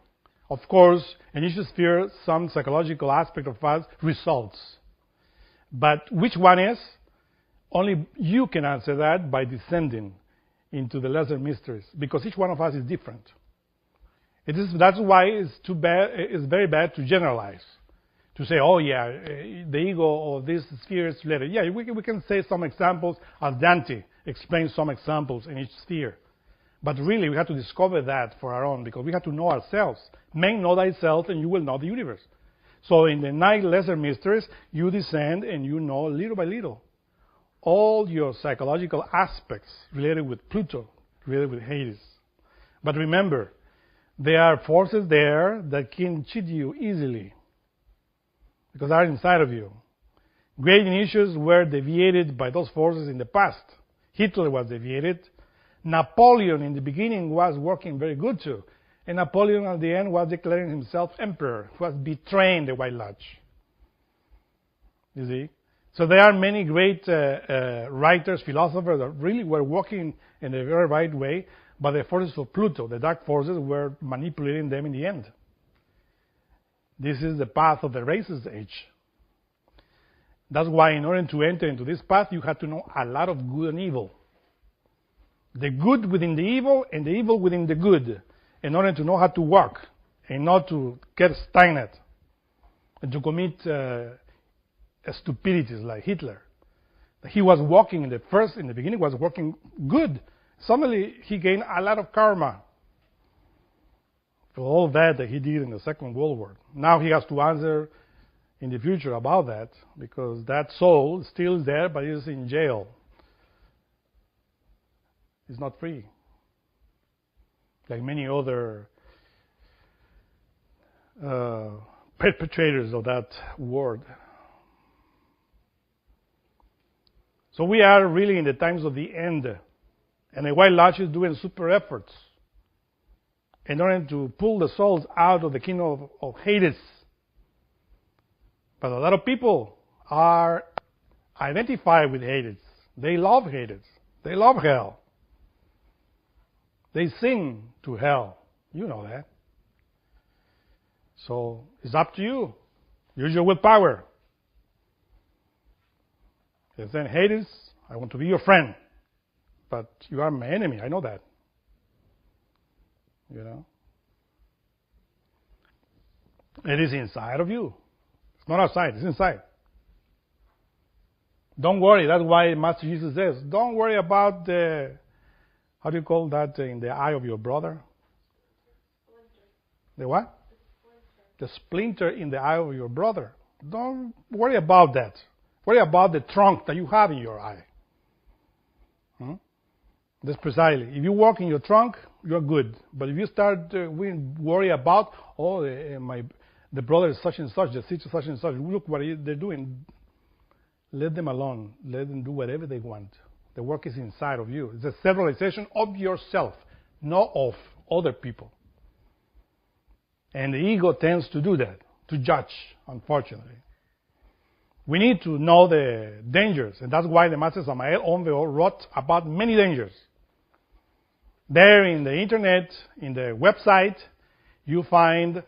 Of course, in each sphere, some psychological aspect of us results. But which one is? Only you can answer that by descending into the lesser mysteries, because each one of us is different. That's why it's very bad to generalize. To say, oh yeah, the ego of this sphere is related. Yeah, we can say some examples, as Dante explains some examples in each sphere. But really, we have to discover that for our own, because we have to know ourselves. Man, know thyself, and you will know the universe. So in the 9 lesser mysteries, you descend and you know little by little all your psychological aspects related with Pluto, related with Hades. But remember, there are forces there that can cheat you easily, because they are inside of you. Great initiates were deviated by those forces in the past. Hitler was deviated. Napoleon in the beginning was working very good too. And Napoleon at the end was declaring himself emperor, was betraying the White Lodge. You see? So there are many great writers, philosophers that really were working in the very right way, but the forces of Pluto, the dark forces, were manipulating them in the end. This is the path of the racist age. That's why in order to enter into this path, you have to know a lot of good and evil. The good within the evil and the evil within the good, in order to know how to work and not to get stagnant and to commit stupidities like Hitler. He was walking in the beginning was working good. Suddenly he gained a lot of karma for all that he did in the Second World War. Now he has to answer in the future about that, because that soul still is there, but is in jail. It's not free, like many other perpetrators of that word. So we are really in the times of the end, and the White Lodge is doing super efforts in order to pull the souls out of the kingdom of Hades. But a lot of people are identified with Hades. They love Hades. They love hell. They sing to hell. You know that. So it's up to you. Use your willpower. If then Hades, I want to be your friend, but you are my enemy. I know that. You know. It is inside of you. It's not outside. It's inside. Don't worry. That's why Master Jesus says, don't worry about the, how do you call that, in the eye of your brother? The what? The splinter in the eye of your brother. Don't worry about that. Worry about the trunk that you have in your eye. That's precisely. If you walk in your trunk, you're good. But if you start worry about, the brother is such and such, the sister such and such, look what they're doing. Let them alone. Let them do whatever they want. The work is inside of you. It's a self-realization of yourself, not of other people. And the ego tends to do that, to judge, unfortunately. We need to know the dangers, and that's why the Master Samael Onveo wrote about many dangers. There in the internet, in the website, you find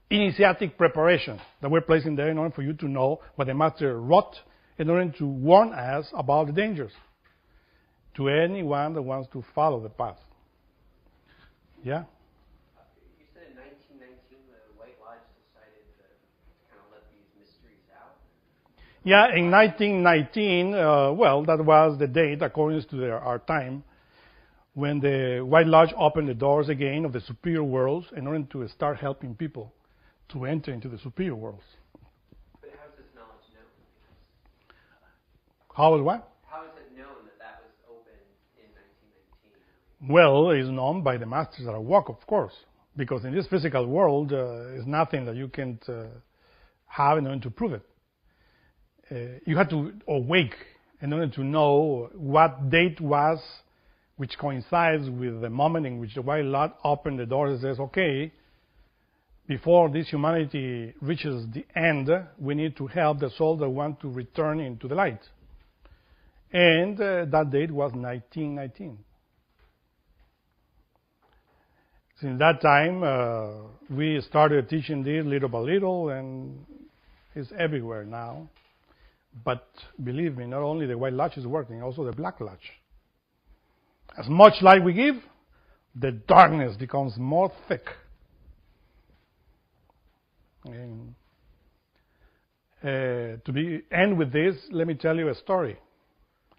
initiatic preparation that we're placing there in order for you to know what the Master wrote in order to warn us about the dangers to anyone that wants to follow the path. Yeah? You said in 1919 the White Lodge decided to kind of let these mysteries out? Yeah, in 1919, that was the date, according to our time, when the White Lodge opened the doors again of the superior worlds in order to start helping people to enter into the superior worlds. But how is this knowledge known? How is what? How is it known that was open in 1919? Well, it's known by the masters that are walk, of course, because in this physical world, is nothing that you can't have in order to prove it. You have to awake in order to know what date was, which coincides with the moment in which the White Lodge opened the doors and says, okay, before this humanity reaches the end, we need to help the souls that want to return into the light. And that date was 1919. Since that time, we started teaching this little by little, and it's everywhere now. But believe me, not only the White Lodge is working, also the Black Lodge. As much light we give, the darkness becomes more thick. And end with this, let me tell you a story.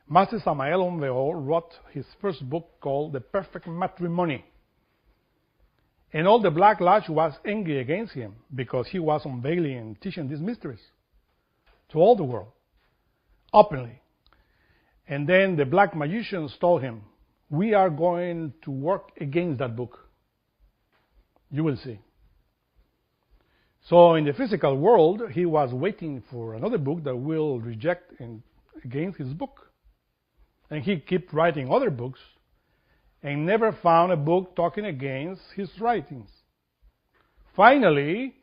Master Samael Onveo wrote his first book called The Perfect Matrimony. And all the Black Lodge was angry against him because he was unveiling and teaching these mysteries to all the world, openly. And then the black magicians told him, we are going to work against that book. You will see. So in the physical world, he was waiting for another book that will reject and against his book. And he kept writing other books and never found a book talking against his writings. Finally,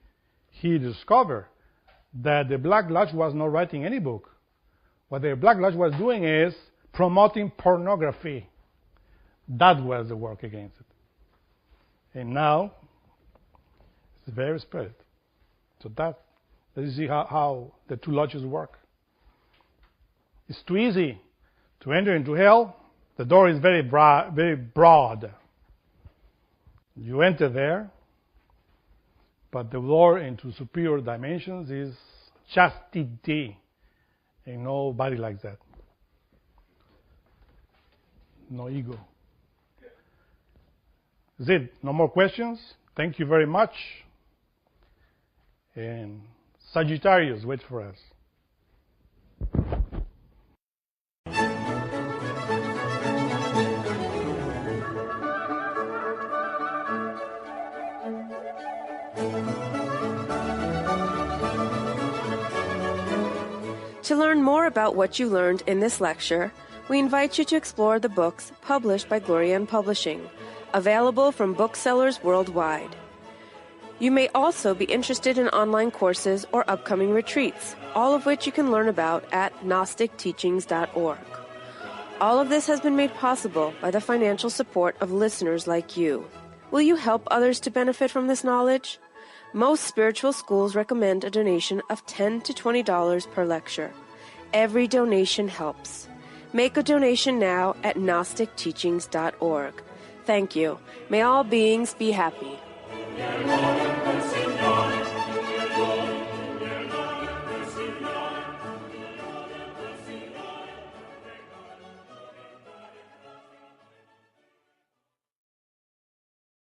he discovered that the Black Lodge was not writing any book. What the Black Lodge was doing is promoting pornography. That was the work against it. And now, it's very spread. So that you see how the two lodges work. It's too easy to enter into hell. The door is very broad. You enter there, but the door into superior dimensions is chastity. And nobody likes that. No ego. That's it. No more questions. Thank you very much. And Sagittarius, wait for us. To learn more about what you learned in this lecture, we invite you to explore the books published by Glorian Publishing, available from booksellers worldwide. You may also be interested in online courses or upcoming retreats, all of which you can learn about at GnosticTeachings.org. All of this has been made possible by the financial support of listeners like you. Will you help others to benefit from this knowledge? Most spiritual schools recommend a donation of $10 to $20 per lecture. Every donation helps. Make a donation now at GnosticTeachings.org. Thank you. May all beings be happy.